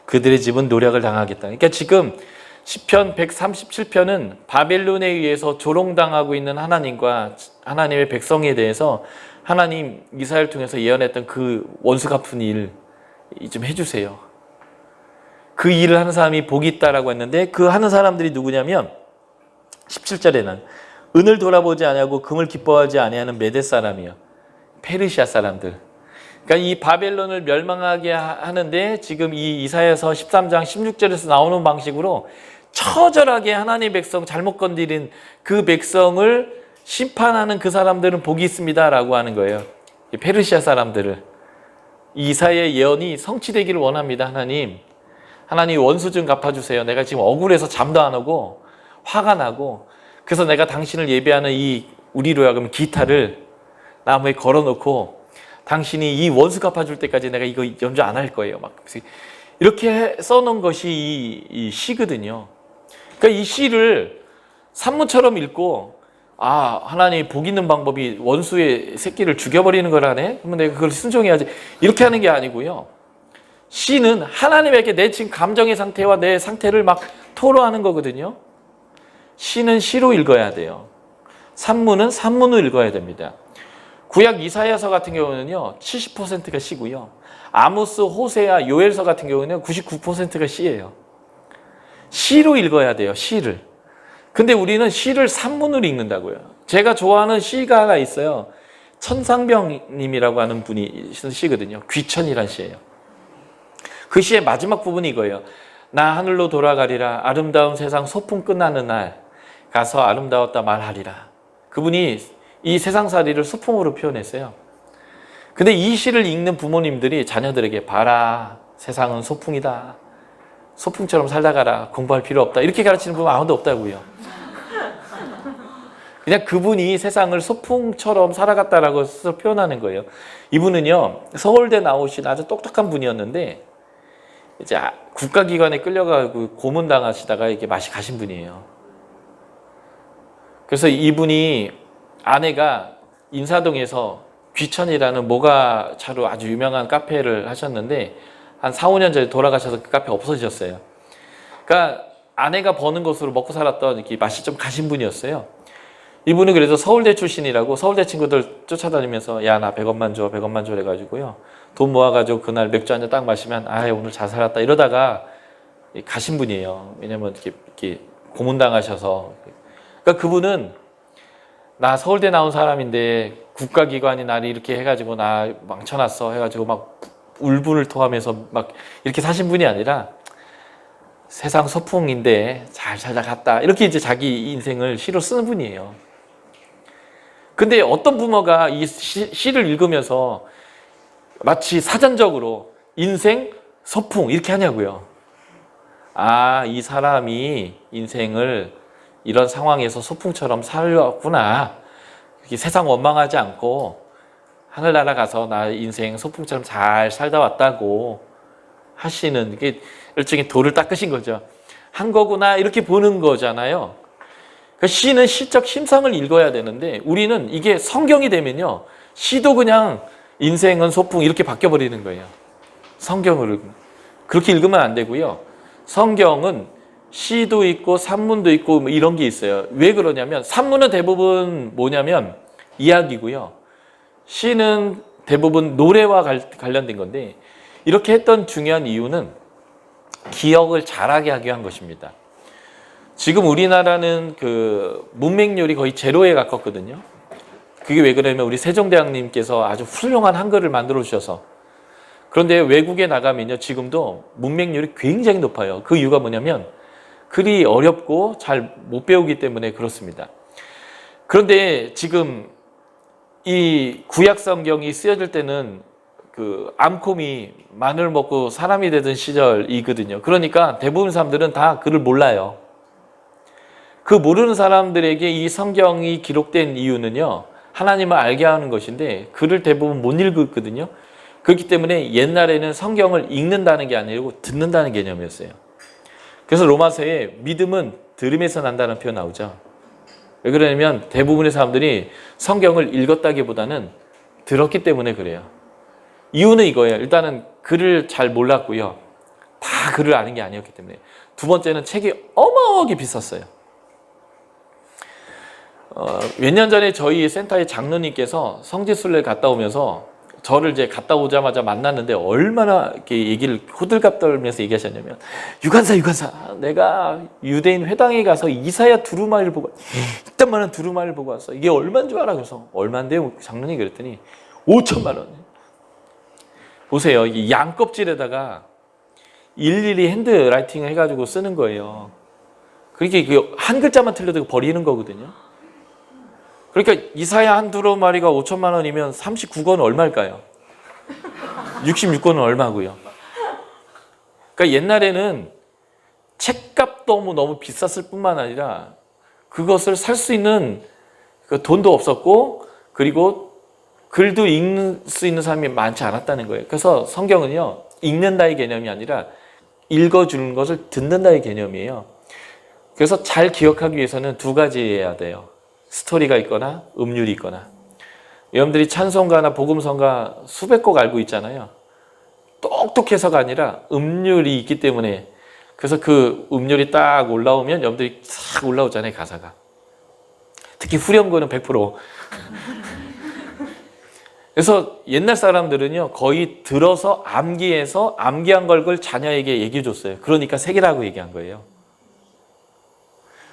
그들의 집은 노력을 당하겠다. 그러니까 지금 시편 137편은 바벨론에 의해서 조롱당하고 있는 하나님과 하나님의 백성에 대해서 하나님 이스라엘 통해서 예언했던 그 원수 갚은 일 좀 해주세요. 그 일을 하는 사람이 복이 있다라고 했는데, 그 하는 사람들이 누구냐면 17절에는 은을 돌아보지 아니하고 금을 기뻐하지 아니하는 메대 사람이요, 페르시아 사람들. 그러니까 이 바벨론을 멸망하게 하는데 지금 이 이사야서 13장 16절에서 나오는 방식으로 처절하게 하나님의 백성 잘못 건드린 그 백성을 심판하는 그 사람들은 복이 있습니다라고 하는 거예요. 페르시아 사람들을. 이사야의 예언이 성취되기를 원합니다. 하나님 원수 좀 갚아주세요. 내가 지금 억울해서 잠도 안 오고 화가 나고, 그래서 내가 당신을 예배하는 이 우리로 하여금 기타를 나무에 걸어놓고 당신이 이 원수 갚아줄 때까지 내가 이거 연주 안 할 거예요. 막 이렇게 써놓은 것이 이 시거든요. 그러니까 이 시를 산문처럼 읽고, 아, 하나님이 복 있는 방법이 원수의 새끼를 죽여버리는 거라네? 그러면 내가 그걸 순종해야지. 이렇게 하는 게 아니고요. 시는 하나님에게 내 지금 감정의 상태와 내 상태를 막 토로하는 거거든요. 시는 시로 읽어야 돼요. 산문은 산문으로 읽어야 됩니다. 구약 이사야서 같은 경우는요, 70%가 시고요. 아모스, 호세아, 요엘서 같은 경우는 99%가 시예요. 시로 읽어야 돼요, 시를. 근데 우리는 시를 산문으로 읽는다고요. 제가 좋아하는 시가가 있어요. 천상병님이라고 하는 분이 쓴 시거든요. 귀천이란 시예요. 그 시의 마지막 부분이 이거예요. 나 하늘로 돌아가리라. 아름다운 세상 소풍 끝나는 날 가서 아름다웠다 말하리라. 그분이 이 세상살이를 소풍으로 표현했어요. 근데 이 시를 읽는 부모님들이 자녀들에게, 봐라, 세상은 소풍이다. 소풍처럼 살다 가라. 공부할 필요 없다. 이렇게 가르치는 부모 아무도 없다고요. 그냥 그분이 세상을 소풍처럼 살아갔다라고 스스로 표현하는 거예요. 이분은요, 서울대 나오신 아주 똑똑한 분이었는데 이제 국가기관에 끌려가고 고문당하시다가 이렇게 맛이 가신 분이에요. 그래서 이분이 아내가 인사동에서 귀천이라는 모가차로 아주 유명한 카페를 하셨는데 한 4, 5년 전에 돌아가셔서 그 카페 없어지셨어요. 그러니까 아내가 버는 것으로 먹고 살았던 이렇게 맛이 좀 가신 분이었어요. 이분은 그래서 서울대 출신이라고 서울대 친구들 쫓아다니면서, 야, 나 100원만 줘, 100원만 줘 해가지고요. 돈 모아가지고 그날 맥주 한 잔 딱 마시면, 아, 오늘 잘 살았다 이러다가 가신 분이에요. 왜냐면 이렇게 고문당하셔서. 그러니까 그분은, 나 서울대 나온 사람인데 국가기관이 나를 이렇게 해가지고 나 망쳐놨어 해가지고 막 울분을 토하면서 막 이렇게 사신 분이 아니라, 세상 소풍인데 잘 살다 갔다, 이렇게 이제 자기 인생을 시로 쓰는 분이에요. 근데 어떤 부모가 이 시를 읽으면서 마치 사전적으로 인생 소풍 이렇게 하냐고요. 아, 이 사람이 인생을 이런 상황에서 소풍처럼 살렸구나. 이렇게 세상 원망하지 않고 하늘나라 가서 나 인생 소풍처럼 잘 살다 왔다고 하시는, 이게 일종의 도를 닦으신 거죠. 한 거구나 이렇게 보는 거잖아요. 그러니까 시는 시적 심성을 읽어야 되는데 우리는 이게 성경이 되면요, 시도 그냥 인생은 소풍 이렇게 바뀌어버리는 거예요. 성경을 그렇게 읽으면 안 되고요. 성경은 시도 있고 산문도 있고 뭐 이런 게 있어요. 왜 그러냐면 산문은 대부분 뭐냐면 이야기고요. 시는 대부분 노래와 관련된 건데, 이렇게 했던 중요한 이유는 기억을 잘하게 하기 위한 것입니다. 지금 우리나라는 그 문맹률이 거의 제로에 가깝거든요. 그게 왜 그러냐면 우리 세종대왕님께서 아주 훌륭한 한글을 만들어 주셔서. 그런데 외국에 나가면요, 지금도 문맹률이 굉장히 높아요. 그 이유가 뭐냐면 글이 어렵고 잘 못 배우기 때문에 그렇습니다. 그런데 지금 이 구약 성경이 쓰여질 때는 그 암콤이 마늘 먹고 사람이 되던 시절이거든요. 그러니까 대부분 사람들은 다 글을 몰라요. 그 모르는 사람들에게 이 성경이 기록된 이유는요, 하나님을 알게 하는 것인데 글을 대부분 못 읽었거든요. 그렇기 때문에 옛날에는 성경을 읽는다는 게 아니고 듣는다는 개념이었어요. 그래서 로마서에 믿음은 들음에서 난다는 표현 나오죠. 왜 그러냐면 대부분의 사람들이 성경을 읽었다기보다는 들었기 때문에 그래요. 이유는 이거예요. 일단은 글을 잘 몰랐고요. 다 글을 아는 게 아니었기 때문에. 두 번째는 책이 어마어마하게 비쌌어요. 몇 년 전에 저희 센터의 장로님께서 성지순례를 갔다 오면서 저를 이제 갔다 오자마자 만났는데 얼마나 이렇게 얘기를 호들갑 떨면서 얘기하셨냐면, 유관사 내가 유대인 회당에 가서 이사야 두루마리를 보고, 이딴만한 두루마리를 보고 왔어. 이게 얼마인 줄 알아? 그래서 얼마인데요? 장로님 그랬더니 5천만 원. 보세요. 이 양 껍질에다가 일일이 핸드라이팅을 해가지고 쓰는 거예요. 그렇게 한 글자만 틀려도 버리는 거거든요. 그러니까 이사야 한 두루마리가 5천만 원이면 39권은 얼마일까요? 66권은 얼마고요? 그러니까 옛날에는 책값도 너무 비쌌을 뿐만 아니라 그것을 살 수 있는 그 돈도 없었고, 그리고 글도 읽을 수 있는 사람이 많지 않았다는 거예요. 그래서 성경은요, 읽는다의 개념이 아니라 읽어주는 것을 듣는다의 개념이에요. 그래서 잘 기억하기 위해서는 두 가지 해야 돼요. 스토리가 있거나 음률이 있거나. 여러분들이 찬송가나 복음성가 수백 곡 알고 있잖아요. 똑똑해서가 아니라 음률이 있기 때문에. 그래서 그 음률이 딱 올라오면 여러분들이 싹 올라오잖아요, 가사가. 특히 후렴구는 100%. 그래서 옛날 사람들은요, 거의 들어서 암기해서 암기한 걸 자녀에게 얘기해 줬어요. 그러니까 세계라고 얘기한 거예요.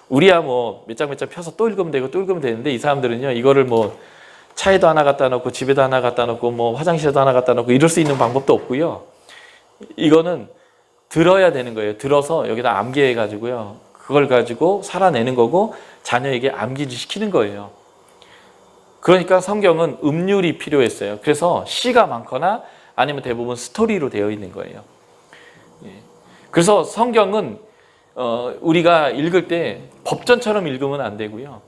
우리야 뭐 몇 장 펴서 또 읽으면 되고 또 읽으면 되는데, 이 사람들은요, 이거를 뭐 차에도 하나 갖다 놓고 집에도 하나 갖다 놓고 뭐 화장실에도 하나 갖다 놓고 이럴 수 있는 방법도 없고요. 이거는 들어야 되는 거예요. 들어서 여기다 암기해 가지고요, 그걸 가지고 살아내는 거고 자녀에게 암기를 시키는 거예요. 그러니까 성경은 음률이 필요했어요. 그래서 시가 많거나 아니면 대부분 스토리로 되어 있는 거예요. 그래서 성경은 우리가 읽을 때 법전처럼 읽으면 안 되고요.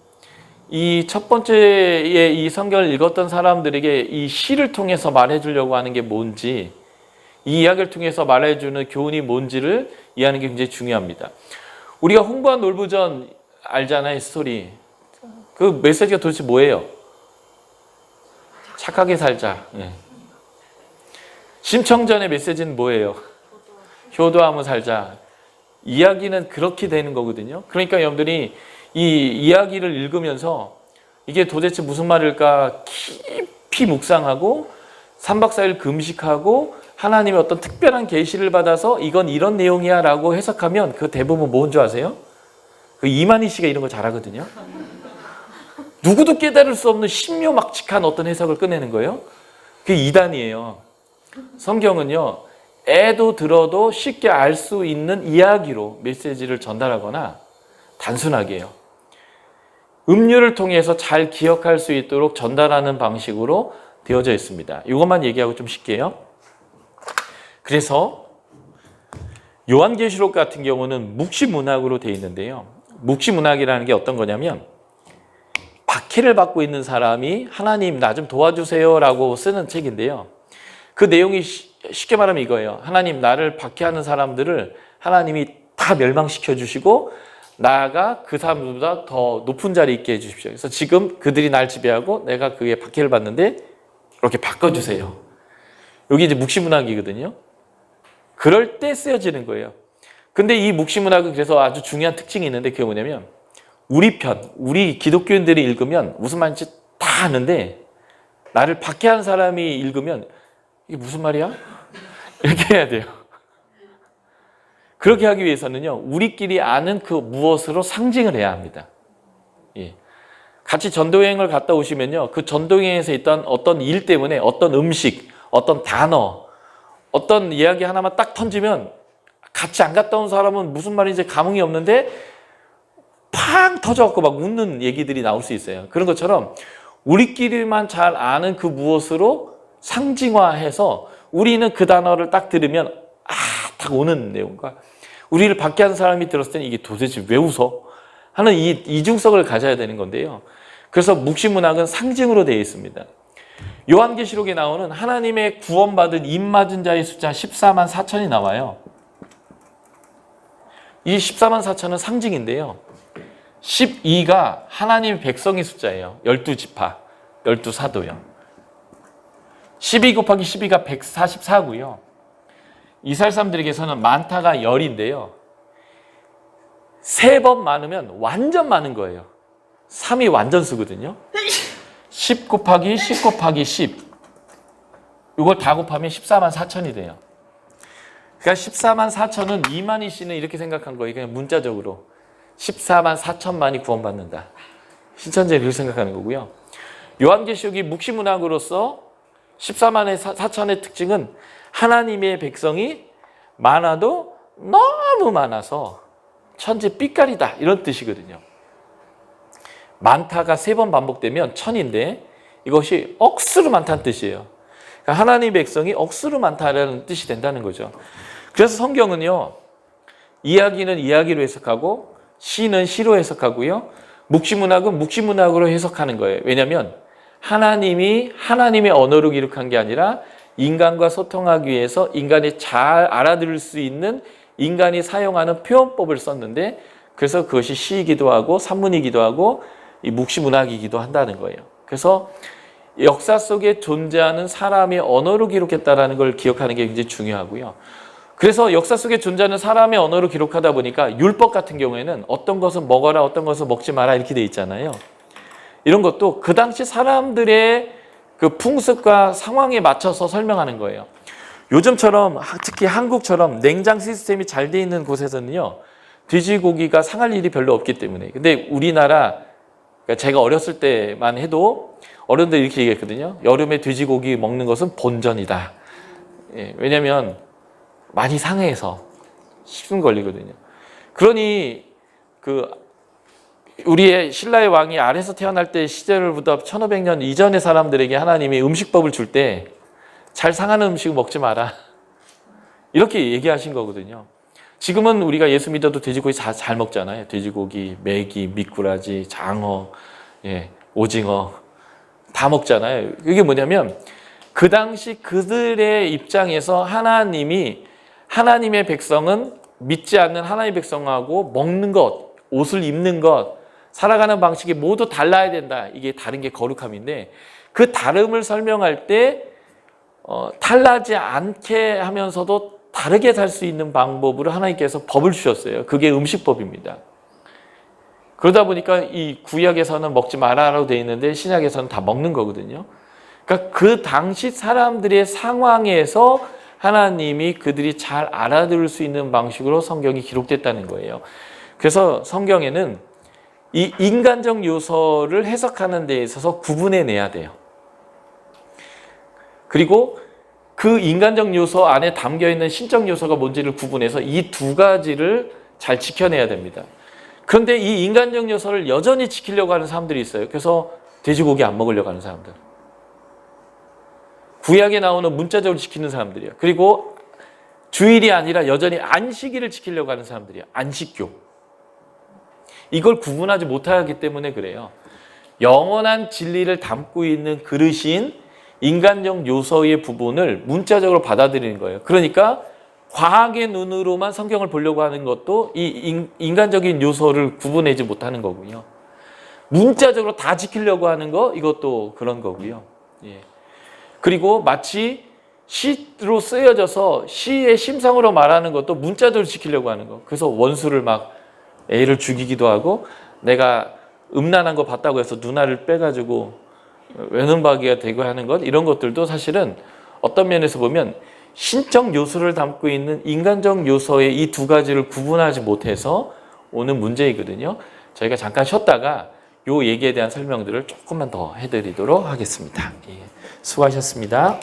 이 첫 번째에 이 성경을 읽었던 사람들에게 이 시를 통해서 말해주려고 하는 게 뭔지, 이 이야기를 통해서 말해주는 교훈이 뭔지를 이해하는 게 굉장히 중요합니다. 우리가 홍보한 놀부전 알잖아요, 스토리. 그 메시지가 도대체 뭐예요? 착하게 살자. 심청전의 메시지는 뭐예요? 효도하며 살자. 이야기는 그렇게 되는 거거든요. 그러니까 여러분들이 이 이야기를 읽으면서 이게 도대체 무슨 말일까 깊이 묵상하고 3박 4일 금식하고 하나님의 어떤 특별한 계시를 받아서 이건 이런 내용이야 라고 해석하면 그 대부분 뭔 줄 아세요? 그 이만희 씨가 이런 거 잘하거든요. 누구도 깨달을 수 없는 신묘막측한 어떤 해석을 꺼내는 거예요. 그게 이단이에요. 성경은요, 애도 들어도 쉽게 알 수 있는 이야기로 메시지를 전달하거나 단순하게 해요. 음률을 통해서 잘 기억할 수 있도록 전달하는 방식으로 되어져 있습니다. 이것만 얘기하고 좀 쉴게요. 그래서 요한계시록 같은 경우는 묵시문학으로 되어 있는데요. 묵시문학이라는 게 어떤 거냐면 박해를 받고 있는 사람이 하나님 나 좀 도와주세요 라고 쓰는 책인데요. 그 내용이 쉽게 말하면 이거예요. 하나님 나를 박해하는 사람들을 하나님이 다 멸망시켜 주시고 나가 그 사람들보다 더 높은 자리에 있게 해주십시오. 그래서 지금 그들이 날 지배하고 내가 그에 박해를 받는데 이렇게 바꿔주세요. 여기 이제 묵시문학이거든요. 그럴 때 쓰여지는 거예요. 근데 이 묵시문학은 그래서 아주 중요한 특징이 있는데 그게 뭐냐면 우리 기독교인들이 읽으면 무슨 말인지 다 아는데 나를 박해하는 사람이 읽으면 이게 무슨 말이야? 이렇게 해야 돼요. 그렇게 하기 위해서는요, 우리끼리 아는 그 무엇으로 상징을 해야 합니다. 예. 같이 전도여행을 갔다 오시면요, 그 전도여행에서 있던 어떤 일 때문에 어떤 음식, 어떤 단어, 어떤 이야기 하나만 딱 던지면 같이 안 갔다 온 사람은 무슨 말인지 감흥이 없는데 팡 터져갖고 막 웃는 얘기들이 나올 수 있어요. 그런 것처럼 우리끼리만 잘 아는 그 무엇으로 상징화해서 우리는 그 단어를 딱 들으면 딱 오는 내용과 우리를 박해하는 사람이 들었을 때는 이게 도대체 왜 웃어? 하는 이 이중성을 가져야 되는 건데요. 그래서 묵시문학은 상징으로 되어 있습니다. 요한계시록에 나오는 하나님의 구원받은 입맞은 자의 숫자 14만 4천이 나와요. 이 14만 4천은 상징인데요. 12가 하나님의 백성의 숫자예요. 12지파, 12사도요. 12 곱하기 12가 144고요. 이스라엘 사람들에게서는 많다가 10인데요. 3번 많으면 완전 많은 거예요. 3이 완전수거든요. 10 곱하기 10 곱하기 10. 이걸 다 곱하면 14만 4천이 돼요. 그러니까 14만 4천은 이만희 씨는 이렇게 생각한 거예요. 그냥 문자적으로. 14만 4천만이 구원받는다. 신천지는 그렇게 생각하는 거고요. 요한계시록이 묵시문학으로서 14만 4천의 특징은 하나님의 백성이 많아도 너무 많아서 천지 삐까리다 이런 뜻이거든요. 많다가 3번 반복되면 천인데 이것이 억수로 많다는 뜻이에요. 그러니까 하나님의 백성이 억수로 많다라는 뜻이 된다는 거죠. 그래서 성경은요, 이야기는 이야기로 해석하고 시는 시로 해석하고요, 묵시문학은 묵시문학으로 해석하는 거예요. 왜냐하면 하나님이 하나님의 언어로 기록한 게 아니라 인간과 소통하기 위해서 인간이 잘 알아들을 수 있는 인간이 사용하는 표현법을 썼는데, 그래서 그것이 시이기도 하고 산문이기도 하고 이 묵시문학이기도 한다는 거예요. 그래서 역사 속에 존재하는 사람의 언어로 기록했다는 걸 기억하는 게 굉장히 중요하고요. 그래서 역사 속에 존재하는 사람의 언어로 기록하다 보니까 율법 같은 경우에는 어떤 것은 먹어라, 어떤 것은 먹지 마라 이렇게 돼 있잖아요. 이런 것도 그 당시 사람들의 그 풍습과 상황에 맞춰서 설명하는 거예요. 요즘처럼 특히 한국처럼 냉장 시스템이 잘 돼 있는 곳에서는요, 돼지고기가 상할 일이 별로 없기 때문에. 근데 우리나라, 제가 어렸을 때만 해도 어른들이 이렇게 얘기했거든요. 여름에 돼지고기 먹는 것은 본전이다. 예, 왜냐면 많이 상해서 식중 걸리거든요. 그러니 우리의 신라의 왕이 아래서 태어날 때 시절부터 1500년 이전의 사람들에게 하나님이 음식법을 줄 때 잘 상하는 음식 먹지 마라 이렇게 얘기하신 거거든요. 지금은 우리가 예수 믿어도 돼지고기 잘 먹잖아요. 돼지고기, 메기, 미꾸라지, 장어, 오징어 다 먹잖아요. 이게 뭐냐면 그 당시 그들의 입장에서 하나님의 백성은 믿지 않는 하나님의 백성하고 먹는 것, 옷을 입는 것, 살아가는 방식이 모두 달라야 된다. 이게 다른 게 거룩함인데, 그 다름을 설명할 때 탈나지 않게 하면서도 다르게 살 수 있는 방법으로 하나님께서 법을 주셨어요. 그게 음식법입니다. 그러다 보니까 이 구약에서는 먹지 마라라고 되어 있는데 신약에서는 다 먹는 거거든요. 그러니까 그 당시 사람들의 상황에서 하나님이 그들이 잘 알아들을 수 있는 방식으로 성경이 기록됐다는 거예요. 그래서 성경에는 이 인간적 요소를 해석하는 데 있어서 구분해내야 돼요. 그리고 그 인간적 요소 안에 담겨있는 신적 요소가 뭔지를 구분해서 이 두 가지를 잘 지켜내야 됩니다. 그런데 이 인간적 요소를 여전히 지키려고 하는 사람들이 있어요. 그래서 돼지고기 안 먹으려고 하는 사람들. 구약에 나오는 문자적으로 지키는 사람들이에요. 그리고 주일이 아니라 여전히 안식일을 지키려고 하는 사람들이에요. 안식교. 이걸 구분하지 못하기 때문에 그래요. 영원한 진리를 담고 있는 그릇인 인간적 요소의 부분을 문자적으로 받아들이는 거예요. 그러니까 과학의 눈으로만 성경을 보려고 하는 것도 이 인간적인 요소를 구분하지 못하는 거고요. 문자적으로 다 지키려고 하는 거, 이것도 그런 거고요. 예. 그리고 마치 시로 쓰여져서 시의 심상으로 말하는 것도 문자적으로 지키려고 하는 거. 그래서 원수를 막 애를 죽이기도 하고, 내가 음란한 거 봤다고 해서 누나를 빼가지고 외눈박이가 되고 하는 것, 이런 것들도 사실은 어떤 면에서 보면 신적 요소를 담고 있는 인간적 요소의 이 두 가지를 구분하지 못해서 오는 문제이거든요. 저희가 잠깐 쉬었다가 이 얘기에 대한 설명들을 조금만 더 해드리도록 하겠습니다. 예, 수고하셨습니다.